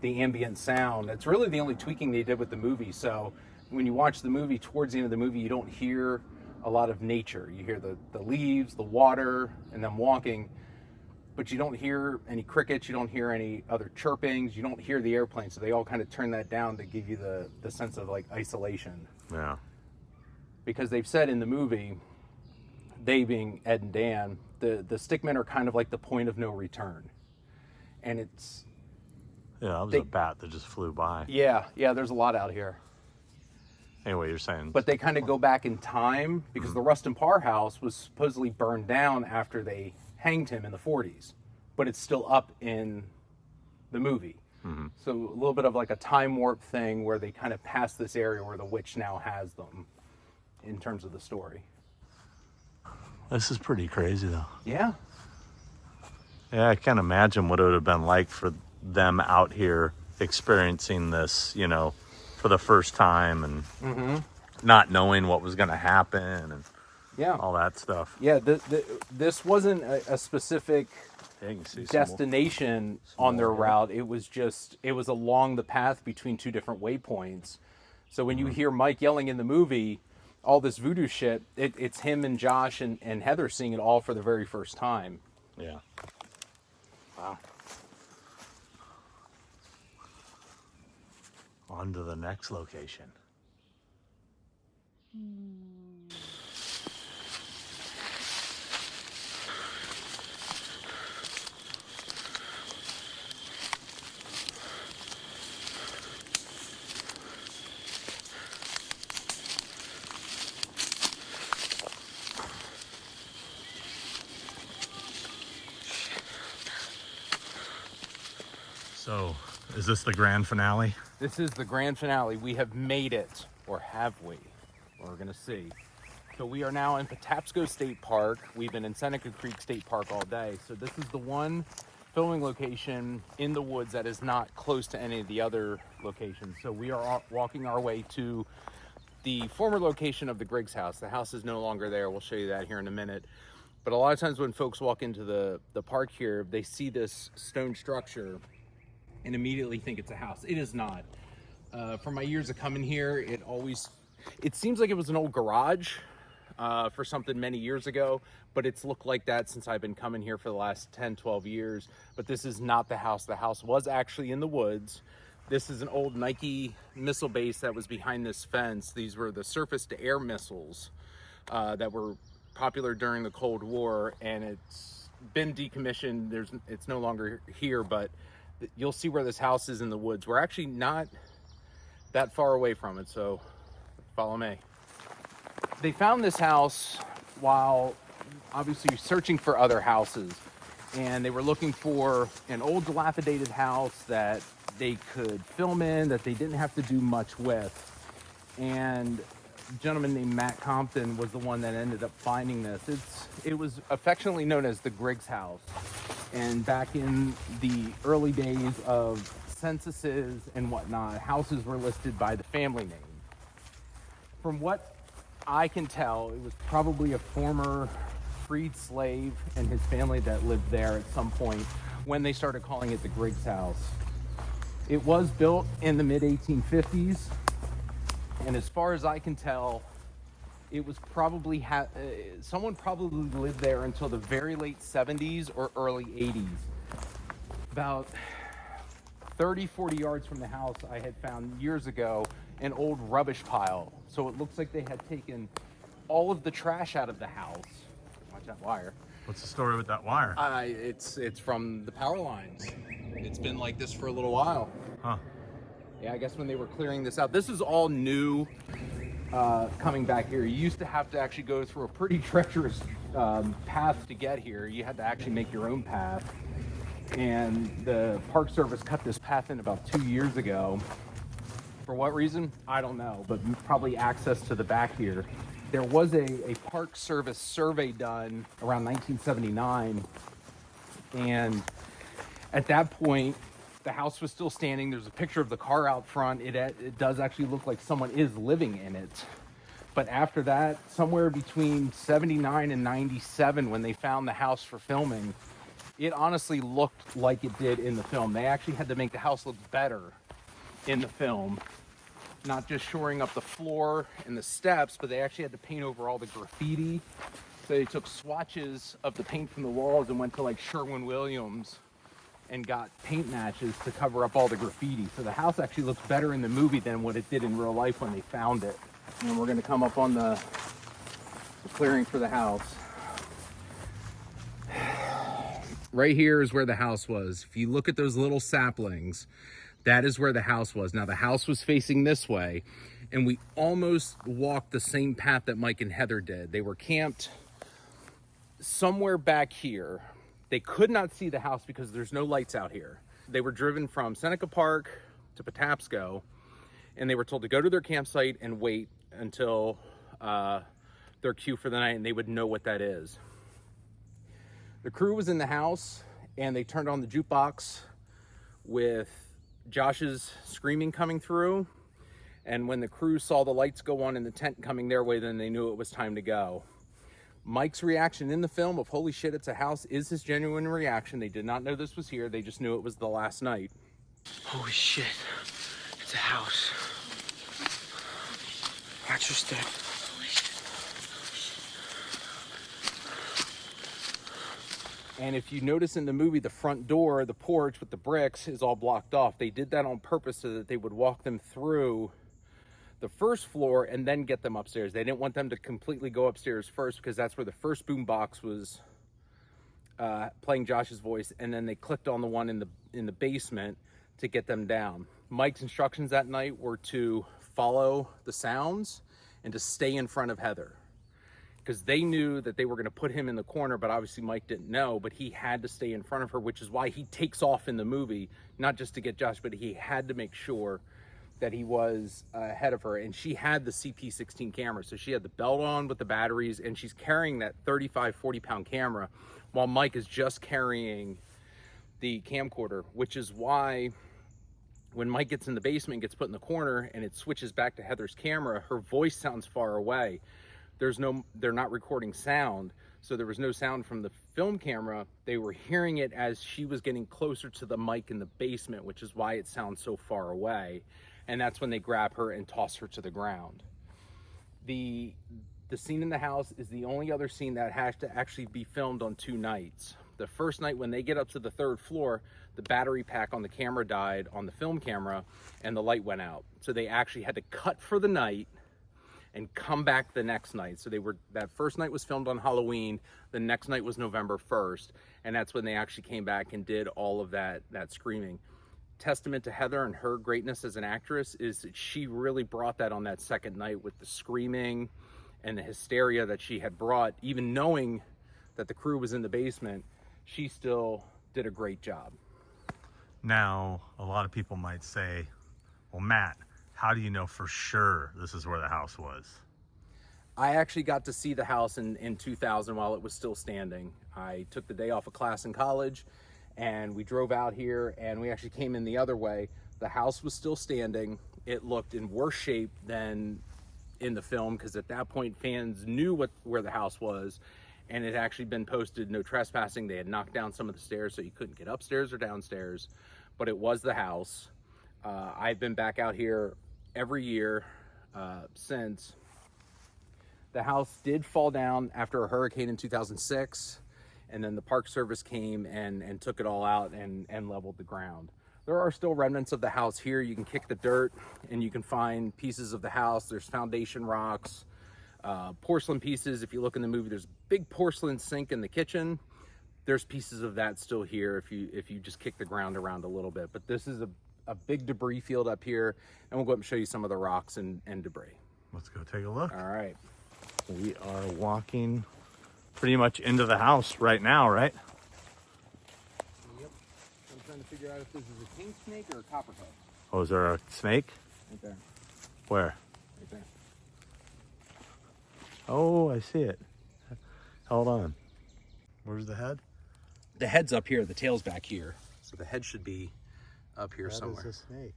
Speaker 2: the ambient sound. It's really the only tweaking they did with the movie. So when you watch the movie, towards the end of the movie, you don't hear a lot of nature. You hear the leaves, the water, and them walking. But you don't hear any crickets, you don't hear any other chirpings, you don't hear the airplane. So they all kind of turn that down to give you the sense of like isolation.
Speaker 1: Yeah.
Speaker 2: Because they've said in the movie, they being Ed and Dan, the stickmen are kind of like the point of no return. And it's...
Speaker 1: Yeah, that was a bat that just flew by.
Speaker 2: Yeah, there's a lot out here.
Speaker 1: Anyway, you're saying...
Speaker 2: But they kind of go back in time because the Rustin Parr house was supposedly burned down after they hanged him in the 40s, but it's still up in the movie.
Speaker 1: Mm-hmm.
Speaker 2: So a little bit of like a time warp thing where they kind of pass this area where the witch now has them in terms of the story.
Speaker 1: This is pretty crazy, though.
Speaker 2: Yeah.
Speaker 1: Yeah, I can't imagine what it would have been like for them out here experiencing this, you know, for the first time and not knowing what was going to happen and all that stuff.
Speaker 2: Yeah, this wasn't a specific
Speaker 1: Yeah, you can see
Speaker 2: destination on their route. It was along the path between two different waypoints. So when you hear Mike yelling in the movie, all this voodoo shit, it's him and Josh and Heather seeing it all for the very first time.
Speaker 1: Yeah.
Speaker 2: Wow.
Speaker 1: On to the next location. So, is this the grand finale?
Speaker 2: This is the grand finale. We have made it, or have we? We're gonna see. So we are now in Patapsco State Park. We've been in Seneca Creek State Park all day. So this is the one filming location in the woods that is not close to any of the other locations. So we are walking our way to the former location of the Griggs House. The house is no longer there. We'll show you that here in a minute. But a lot of times when folks walk into the park here, they see this stone structure and immediately think it's a house. It is not. For my years of coming here, it seems like it was an old garage for something many years ago, but it's looked like that since I've been coming here for the last 10, 12 years. But this is not the house. The house was actually in the woods. This is an old Nike missile base that was behind this fence. These were the surface-to-air missiles that were popular during the Cold War, and it's been decommissioned. It's no longer here, but you'll see where this house is in the woods. We're actually not that far away from it, so follow me. They found this house while obviously searching for other houses, and they were looking for an old dilapidated house that they could film in, that they didn't have to do much with. And a gentleman named Matt Compton was the one that ended up finding this. It was affectionately known as the Griggs House. And back in the early days of censuses and whatnot, houses were listed by the family name. From what I can tell, it was probably a former freed slave and his family that lived there at some point when they started calling it the Griggs House. It was built in the mid-1850s, and as far as I can tell, it was probably someone probably lived there until the very late 70s or early 80s. About 30, 40 yards from the house, I had found years ago an old rubbish pile. So it looks like they had taken all of the trash out of the house. Watch that wire.
Speaker 1: What's the story with that wire?
Speaker 2: It's from the power lines. It's been like this for a little while.
Speaker 1: Huh.
Speaker 2: Yeah, I guess when they were clearing this out, this is all new. Coming back here, you used to have to actually go through a pretty treacherous path to get here. You had to actually make your own path, and the Park Service cut this path in about 2 years ago. For what reason? I don't know, but probably access to the back here. There was a Park Service survey done around 1979, and at that point, the house was still standing. There's a picture of the car out front. It does actually look like someone is living in it. But after that, somewhere between 79 and 97, when they found the house for filming, it honestly looked like it did in the film. They actually had to make the house look better in the film. Not just shoring up the floor and the steps, but they actually had to paint over all the graffiti. So they took swatches of the paint from the walls and went to like Sherwin-Williams and got paint matches to cover up all the graffiti. So the house actually looks better in the movie than what it did in real life when they found it. And we're gonna come up on the clearing for the house. Right here is where the house was. If you look at those little saplings, that is where the house was. Now the house was facing this way, and we almost walked the same path that Mike and Heather did. They were camped somewhere back here. They could not see the house because there's no lights out here. They were driven from Seneca Park to Patapsco, and they were told to go to their campsite and wait until their cue for the night, and they would know what that is. The crew was in the house, and they turned on the jukebox with Josh's screaming coming through. And when the crew saw the lights go on in the tent coming their way, then they knew it was time to go. Mike's reaction in the film of holy shit, it's a house is his genuine reaction. They did not know this was here. They just knew it was the last night.
Speaker 6: Holy shit. It's a house. Watch your step.
Speaker 2: And if you notice in the movie, the front door, the porch with the bricks is all blocked off. They did that on purpose so that they would walk them through the first floor and then get them upstairs. They didn't want them to completely go upstairs first because that's where the first boom box was playing Josh's voice, and then they clicked on the one in the basement to get them down. Mike's instructions that night were to follow the sounds and to stay in front of Heather, because they knew that they were going to put him in the corner, but obviously Mike didn't know, but he had to stay in front of her, which is why he takes off in the movie, not just to get Josh, but he had to make sure that he was ahead of her. And she had the CP16 camera, so she had the belt on with the batteries, and she's carrying that 35, 40-pound camera while Mike is just carrying the camcorder, which is why when Mike gets in the basement, gets put in the corner, and it switches back to Heather's camera, her voice sounds far away. They're not recording sound, so there was no sound from the film camera. They were hearing it as she was getting closer to the mic in the basement, which is why it sounds so far away. And that's when they grab her and toss her to the ground. The scene in the house is the only other scene that has to actually be filmed on 2 nights. The first night, when they get up to the 3rd floor, the battery pack on the camera died on the film camera and the light went out. So they actually had to cut for the night and come back the next night. So that first night was filmed on Halloween. The next night was November 1st. And that's when they actually came back and did all of that screaming. Testament to Heather and her greatness as an actress is that she really brought that on that second night with the screaming and the hysteria that she had brought. Even knowing that the crew was in the basement, she still did a great job.
Speaker 1: Now, a lot of people might say, well, Matt, how do you know for sure this is where the house was?
Speaker 2: I actually got to see the house in 2000 while it was still standing. I took the day off of class in college, and we drove out here, and we actually came in the other way. The house was still standing. It looked in worse shape than in the film, because at that point fans knew where the house was, and it had actually been posted no trespassing. They had knocked down some of the stairs so you couldn't get upstairs or downstairs, but it was the house. I've been back out here every year since. The house did fall down after a hurricane in 2006, and then the Park Service came and took it all out and leveled the ground. There are still remnants of the house here. You can kick the dirt and you can find pieces of the house. There's foundation rocks. Porcelain pieces. If you look in the movie, there's a big porcelain sink in the kitchen. There's pieces of that still here if you just kick the ground around a little bit. But this is a big debris field up here, and we'll go up and show you some of the rocks and debris.
Speaker 1: Let's go take a look.
Speaker 2: All right.
Speaker 1: We are walking pretty much into the house right now, right?
Speaker 2: Yep. I'm trying to figure out if this is a king snake or a copperhead.
Speaker 1: Oh, is there a snake?
Speaker 2: Right there.
Speaker 1: Where?
Speaker 2: Right there.
Speaker 1: Oh, I see it. Hold on. Where's the head?
Speaker 2: The head's up here. The tail's back here. So the head should be up here somewhere.
Speaker 1: That is a snake.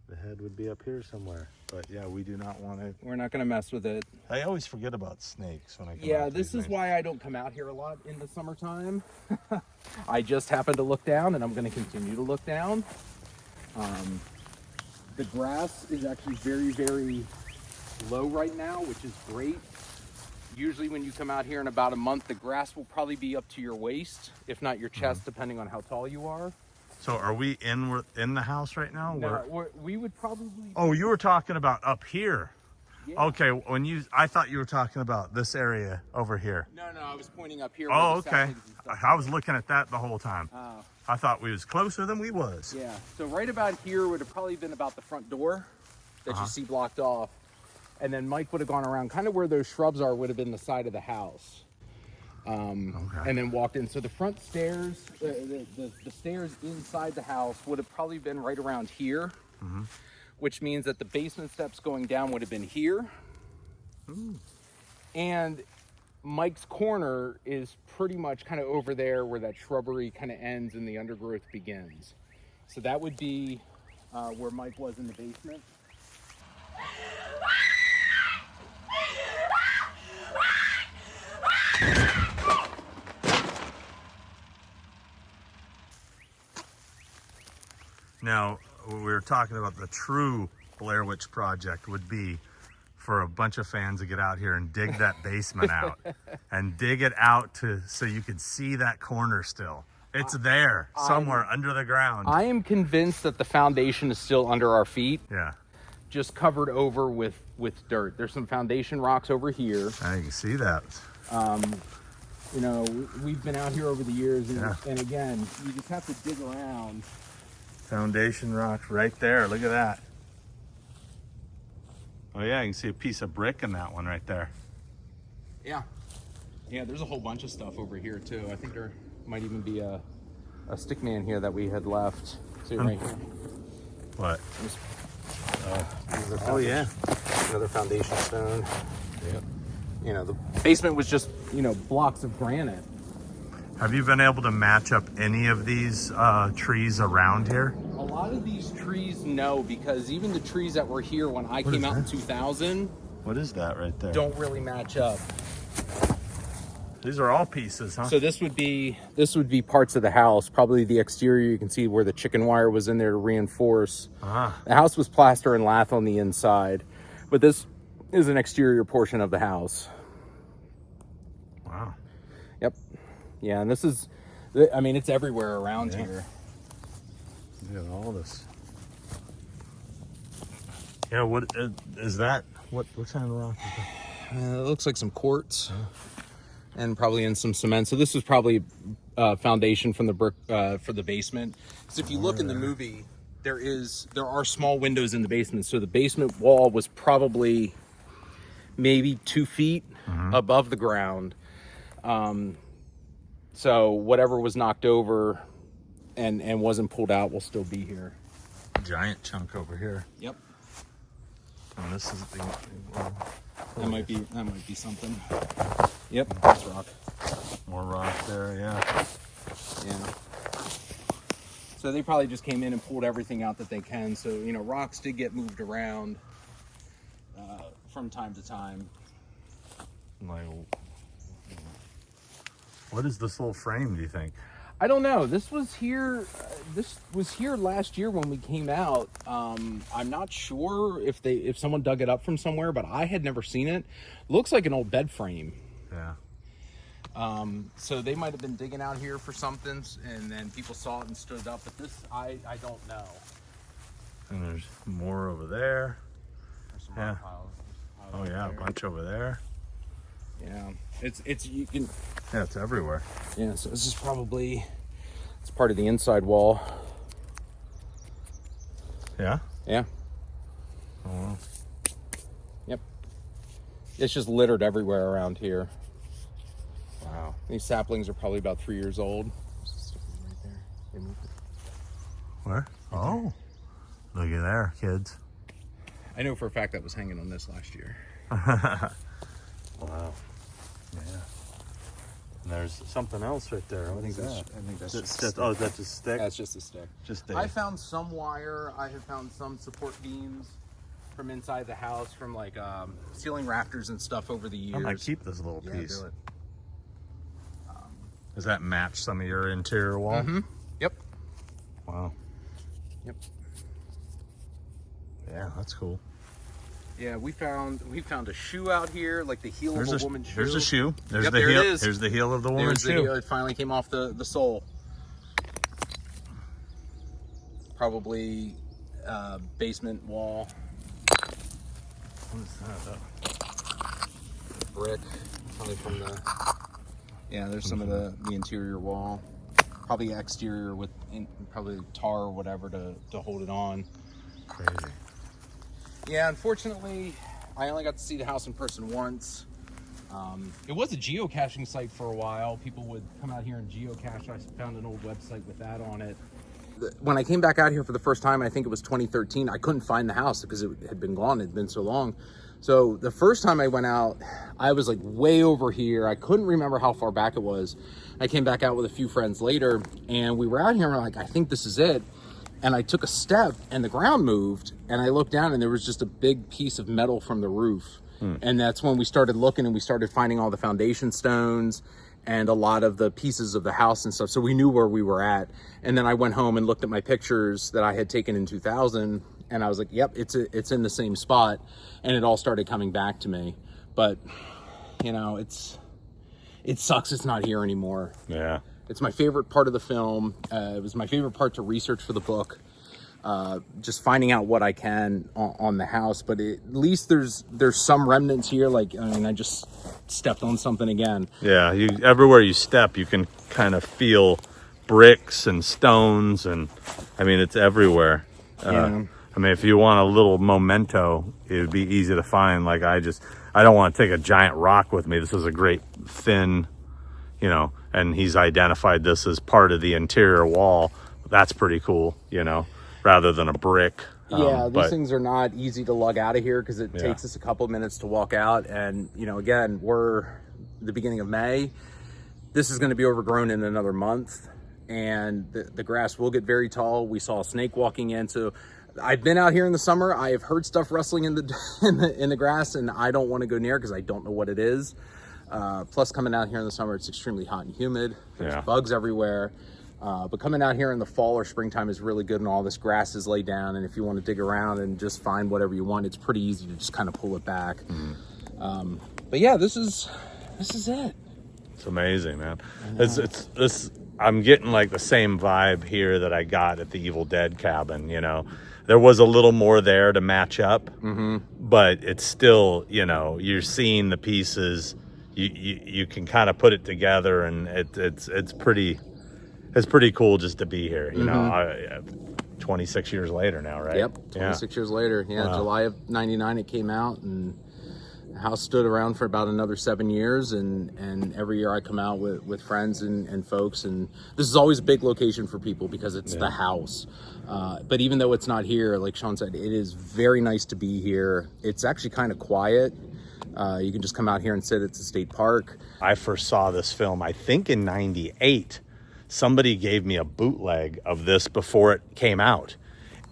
Speaker 1: The head would be up here somewhere. But yeah, we do not want to.
Speaker 2: We're not going to mess with it.
Speaker 1: I always forget about snakes when I come
Speaker 2: Yeah,
Speaker 1: out to
Speaker 2: this
Speaker 1: these
Speaker 2: is
Speaker 1: things.
Speaker 2: why I don't come out here a lot in the summertime. I just happen to look down, and I'm going to continue to look down. The grass is actually very, very low right now, which is great. Usually when you come out here in about a month, the grass will probably be up to your waist, if not your chest, depending on how tall you are.
Speaker 1: So are we in the house right now?
Speaker 2: No, we would probably...
Speaker 1: Oh, you were talking about up here.
Speaker 2: Yeah.
Speaker 1: Okay, I thought you were talking about this area over here.
Speaker 2: No, I was pointing up here.
Speaker 1: Oh,
Speaker 2: where the
Speaker 1: okay.
Speaker 2: saplings and stuff
Speaker 1: I was looking at that the whole time.
Speaker 2: Oh.
Speaker 1: I thought we was closer than we was.
Speaker 2: Yeah, so right about here would have probably been about the front door that you see blocked off. And then Mike would have gone around kind of where those shrubs are, would have been the side of the house. And then walked in. So the front stairs, the stairs inside the house would have probably been right around here, which means that the basement steps going down would have been here. And Mike's corner is pretty much kind of over there where that shrubbery kind of ends and the undergrowth begins. So that would be where Mike was in the basement.
Speaker 1: Now, we were talking about the true Blair Witch Project would be for a bunch of fans to get out here and dig that basement out and dig it out so you could see that corner still. It's there somewhere under the ground.
Speaker 2: I am convinced that the foundation is still under our feet.
Speaker 1: Yeah.
Speaker 2: Just covered over with dirt. There's some foundation rocks over here.
Speaker 1: Now you can see that.
Speaker 2: You know, we've been out here over the years, and again, you just have to dig around.
Speaker 1: Foundation rock right there. Look at that. Oh yeah, you can see a piece of brick in that one right there.
Speaker 2: Yeah, there's a whole bunch of stuff over here too. I think there might even be a stickman here that we had left. See right here.
Speaker 1: What?
Speaker 2: Oh yeah, another foundation stone. Yep. You know, the basement was just, blocks of granite.
Speaker 1: Have you been able to match up any of these trees around here?
Speaker 2: A lot of these trees, no, because even the trees that were here when I came out in 2000.
Speaker 1: What is that right there?
Speaker 2: Don't really match up.
Speaker 1: These are all pieces, huh?
Speaker 2: So this would be parts of the house. Probably the exterior. You can see where the chicken wire was in there to reinforce. The house was plaster and lath on the inside, but this is an exterior portion of the house.
Speaker 1: Wow.
Speaker 2: Yep. Yeah, and this is, I mean, it's everywhere around here.
Speaker 1: Look at all this. Yeah, what is that? What kind of rock is that?
Speaker 2: It looks like some quartz. And probably in some cement. So this was probably foundation from the brick for the basement. Because if you look in the movie, there are small windows in the basement. So the basement wall was probably maybe 2 feet above the ground. So whatever was knocked over and wasn't pulled out will still be here.
Speaker 1: Giant chunk over here.
Speaker 2: Yep.
Speaker 1: And this is the.
Speaker 2: That might be something. Yep, that's rock.
Speaker 1: More rock there, yeah.
Speaker 2: Yeah. So they probably just came in and pulled everything out that they can. So, rocks did get moved around from time to time.
Speaker 1: Like, what is this little frame, do you think?
Speaker 2: I don't know. This was here last year when we came out. I'm not sure if someone dug it up from somewhere, but I had never seen it. Looks like an old bed frame.
Speaker 1: Yeah.
Speaker 2: So they might have been digging out here for something, and then people saw it and stood up. But this, I don't know.
Speaker 1: And there's more over there.
Speaker 2: There's some rock piles.
Speaker 1: Oh yeah, a bunch over there.
Speaker 2: Yeah, it's you can.
Speaker 1: Yeah, it's everywhere.
Speaker 2: Yeah, so this is probably it's part of the inside wall.
Speaker 1: Yeah.
Speaker 2: Yeah.
Speaker 1: Oh wow.
Speaker 2: Yep. It's just littered everywhere around here.
Speaker 1: Wow.
Speaker 2: These saplings are probably about 3 years old. Right there. They moved it.
Speaker 1: Where? Oh. Look at there, kids.
Speaker 2: I know for a fact that was hanging on this last year.
Speaker 1: Wow. Yeah. And there's something else right there. What is that?
Speaker 2: I think that's
Speaker 1: Just, oh, that's a stick?
Speaker 2: That's just a stick.
Speaker 1: Just a...
Speaker 2: I found some wire. I have found some support beams from inside the house, from like ceiling rafters and stuff over the years.
Speaker 1: I might keep this little piece.
Speaker 2: Do it.
Speaker 1: Does that match some of your interior wall?
Speaker 2: Mm-hmm. Yep.
Speaker 1: Wow.
Speaker 2: Yep.
Speaker 1: Yeah, that's cool.
Speaker 2: Yeah, we found a shoe out here, like the heel of a woman's shoe.
Speaker 1: There's a shoe. There's
Speaker 2: Yep,
Speaker 1: the
Speaker 2: there
Speaker 1: heel.
Speaker 2: it is.
Speaker 1: There's the heel of the woman's
Speaker 2: There's the
Speaker 1: shoe.
Speaker 2: heel. It finally came off the sole. Probably basement wall.
Speaker 1: What is that?
Speaker 2: Brick. Probably from the... Yeah, there's some of the interior wall. Probably exterior with probably tar or whatever to hold it on.
Speaker 1: Crazy.
Speaker 2: Yeah, unfortunately, I only got to see the house in person once. It was a geocaching site for a while. People would come out here and geocache. I found an old website with that on it. When I came back out here for the first time, I think it was 2013, I couldn't find the house because it had been gone. It had been so long. So the first time I went out, I was like way over here. I couldn't remember how far back it was. I came back out with a few friends later, and we were out here and we're like, I think this is it. And I took a step and the ground moved, and I looked down and there was just a big piece of metal from the roof. And that's when we started looking, and we started finding all the foundation stones and a lot of the pieces of the house and stuff. So we knew where we were at. And then I went home and looked at my pictures that I had taken in 2000, and I was like, yep, it's in the same spot. And it all started coming back to me. But, you know, it sucks it's not here anymore.
Speaker 1: Yeah.
Speaker 2: It's my favorite part of the film. It was my favorite part to research for the book. Just finding out what I can on the house, but at least there's some remnants here. Like, I mean, I just stepped on something again.
Speaker 1: Yeah, everywhere you step, you can kind of feel bricks and stones, and I mean, it's everywhere.
Speaker 2: Yeah.
Speaker 1: I mean, if you want a little memento, it would be easy to find. Like, I don't want to take a giant rock with me. This is a great thin, you know, and he's identified this as part of the interior wall. That's pretty cool, you know, rather than a brick.
Speaker 2: Yeah, these things are not easy to lug out of here because it takes us a couple of minutes to walk out. And, you know, again, we're the beginning of May. This is going to be overgrown in another month, and the grass will get very tall. We saw a snake walking in. So I've been out here in the summer. I have heard stuff rustling in the grass, and I don't want to go near because I don't know what it is. Plus, coming out here in the summer, it's extremely hot and humid. There's bugs everywhere. But coming out here in the fall or springtime is really good, and all this grass is laid down, and if you want to dig around and just find whatever you want, it's pretty easy to just kind of pull it back. But yeah, this is it.
Speaker 1: It's amazing, man. I'm getting like the same vibe here that I got at the Evil Dead cabin. You know, there was a little more there to match up, but it's still, you know, you're seeing the pieces. You can kind of put it together, and it's pretty cool just to be here. You know, 26 years later now, right?
Speaker 2: Yep, 26 years later. Yeah, wow. July of '99 it came out, and the house stood around for about another 7 years, and every year I come out with friends and folks, and this is always a big location for people because it's the house. But even though it's not here, like Sean said, it is very nice to be here. It's actually kind of quiet. You can just come out here and sit. It's a state park.
Speaker 1: I first saw this film, I think in '98. Somebody gave me a bootleg of this before it came out,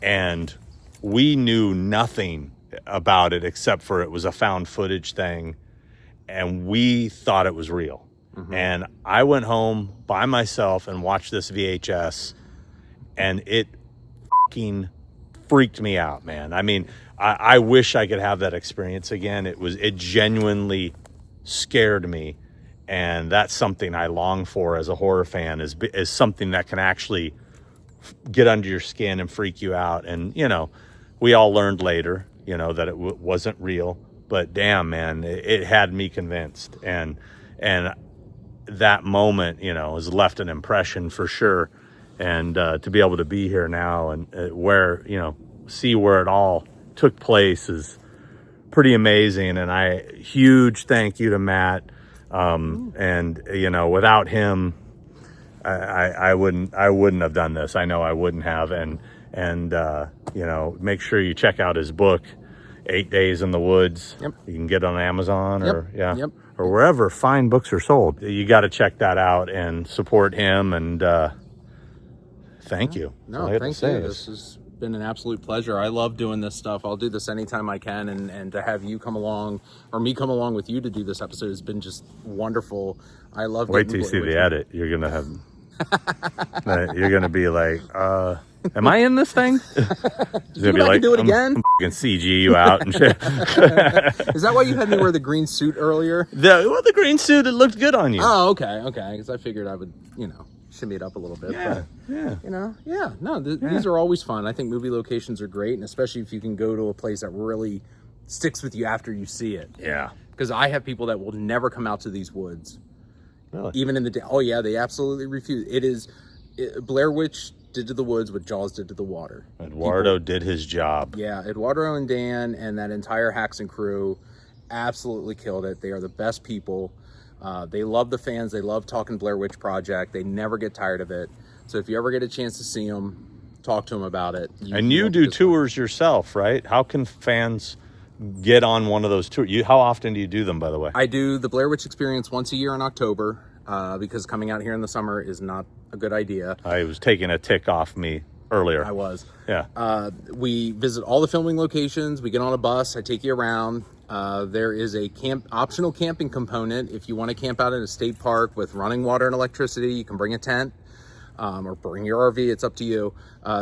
Speaker 1: and we knew nothing about it except for it was a found footage thing, and we thought it was real. And I went home by myself and watched this VHS, and it fucking freaked me out, man. I mean, I wish I could have that experience again. It genuinely scared me. And that's something I long for as a horror fan, is something that can actually get under your skin and freak you out. And, you know, we all learned later, you know, that it wasn't real.
Speaker 8: but damn, man, it had me convinced. And that moment, you know, has left an impression for sure. And to be able to be here now and where, you know, see where it all took place is pretty amazing. And huge thank you to Matt. And you know, without him, I wouldn't have done this. I know I wouldn't have. And you know, make sure you check out his book, 8 Days in the Woods.
Speaker 2: Yep.
Speaker 8: You can get it on Amazon or
Speaker 2: Yep.
Speaker 8: or wherever fine books are sold. You got to check that out and support him. And thank you.
Speaker 2: No, thank you. This has been an absolute pleasure. I love doing this stuff. I'll do this anytime I can, and to have you come along, or me come along with you to do this episode has been just wonderful. I love.
Speaker 8: Wait till you see the edit. You're gonna have. You're gonna be like, am I in this thing?
Speaker 2: You're gonna be like, do it again.
Speaker 8: I'm fucking CG you out and shit.
Speaker 2: Is that why you had me wear the green suit earlier?
Speaker 8: The green suit, it looked good on you.
Speaker 2: Oh, okay. Because I figured I would, you know, shimmy it up a little bit.
Speaker 8: Yeah.
Speaker 2: You know, no, these are always fun. I think movie locations are great, and especially if you can go to a place that really sticks with you after you see it.
Speaker 8: Yeah.
Speaker 2: Because I have people that will never come out to these woods.
Speaker 8: Really?
Speaker 2: Even in the day. Oh, yeah, they absolutely refuse. Blair Witch did to the woods what Jaws did to the water.
Speaker 8: Eduardo did his job.
Speaker 2: Yeah, Eduardo and Dan and that entire Haxon crew absolutely killed it. They are the best people. They love the fans. They love talking Blair Witch Project. They never get tired of it. So if you ever get a chance to see them, talk to them about it.
Speaker 8: You do tours yourself, right? How can fans get on one of those tours? How often do you do them, by the way?
Speaker 2: I do the Blair Witch Experience once a year in October because coming out here in the summer is not a good idea.
Speaker 8: I was taking a tick off me earlier.
Speaker 2: I was.
Speaker 8: Yeah.
Speaker 2: We visit all the filming locations. We get on a bus. I take you around. There is a optional camping component. If you want to camp out in a state park with running water and electricity, you can bring a tent. Or bring your RV, it's up to you.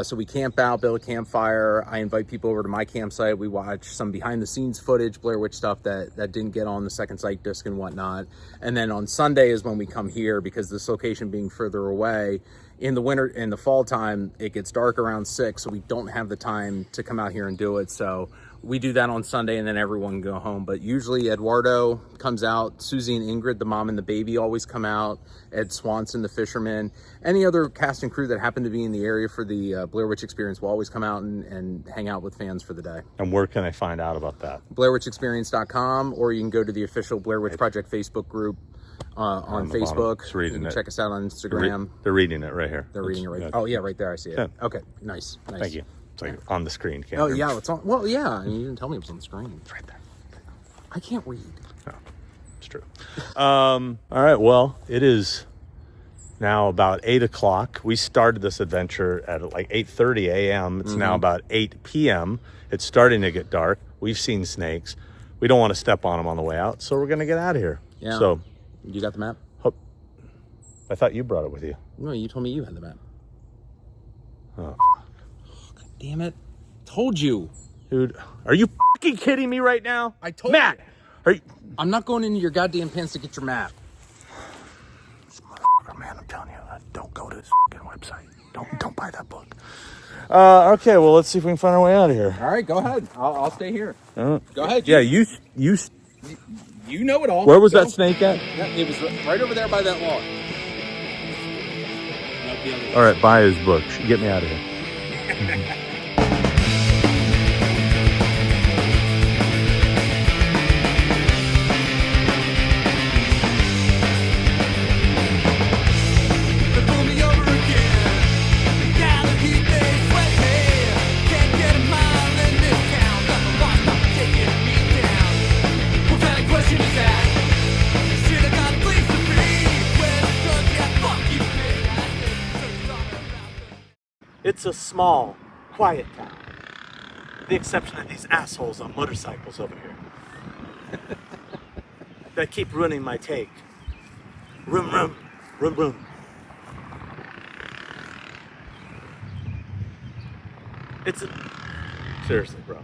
Speaker 2: So we camp out, build a campfire. I invite people over to my campsite. We watch some behind the scenes footage, Blair Witch stuff that didn't get on the second sight disc and whatnot. And then on Sunday is when we come here, because this location being further away, in the winter, in the fall time, it gets dark around 6, so we don't have the time to come out here and do it. So we do that on Sunday, and then everyone can go home. But usually Eduardo comes out. Susie and Ingrid, the mom and the baby, always come out. Ed Swanson, the fisherman. Any other cast and crew that happen to be in the area for the Blair Witch Experience will always come out and hang out with fans for the day.
Speaker 8: And where can I find out about that?
Speaker 2: BlairWitchExperience.com, or you can go to the official Blair Witch Project Facebook group on Facebook.
Speaker 8: It's reading it.
Speaker 2: Check us out on Instagram.
Speaker 8: They're reading it right here.
Speaker 2: They're reading it right. Oh yeah, right there. I see it.
Speaker 8: Yeah.
Speaker 2: Okay, nice.
Speaker 8: Thank you. It's like on the screen. Can't
Speaker 2: Oh yeah, it's on. Well, yeah. I mean, you didn't tell me it was on the screen.
Speaker 8: It's right there.
Speaker 2: I can't read.
Speaker 8: No, it's true. All right. Well, it is now about 8 o'clock. We started this adventure at like 8:30 a.m. It's now about 8 p.m. It's starting to get dark. We've seen snakes. We don't want to step on them on the way out, so we're going to get out of here.
Speaker 2: Yeah.
Speaker 8: So,
Speaker 2: you got the map?
Speaker 8: I thought you brought it with you.
Speaker 2: No, you told me you had the map.
Speaker 8: Oh,
Speaker 2: God damn it! Told you,
Speaker 8: dude. Are you fucking kidding me right now?
Speaker 2: I told
Speaker 8: Matt.
Speaker 2: you.
Speaker 8: Are you?
Speaker 2: I'm not going into your goddamn pants to get your map.
Speaker 8: This motherfucker, man, I'm telling you, don't go to this fucking website. Don't buy that book. Okay, well, let's see if we can find our way out of here.
Speaker 2: All right, go ahead. I'll stay here. Go ahead.
Speaker 8: Yeah, you
Speaker 2: know it all.
Speaker 8: Where was that snake at?
Speaker 2: Yeah, it was right over there by that log.
Speaker 8: All right, buy his book. Get me out of here. It's a small, quiet town. With the exception of these assholes on motorcycles over here. That keep ruining my take. Room, room, room, room. Seriously, bro.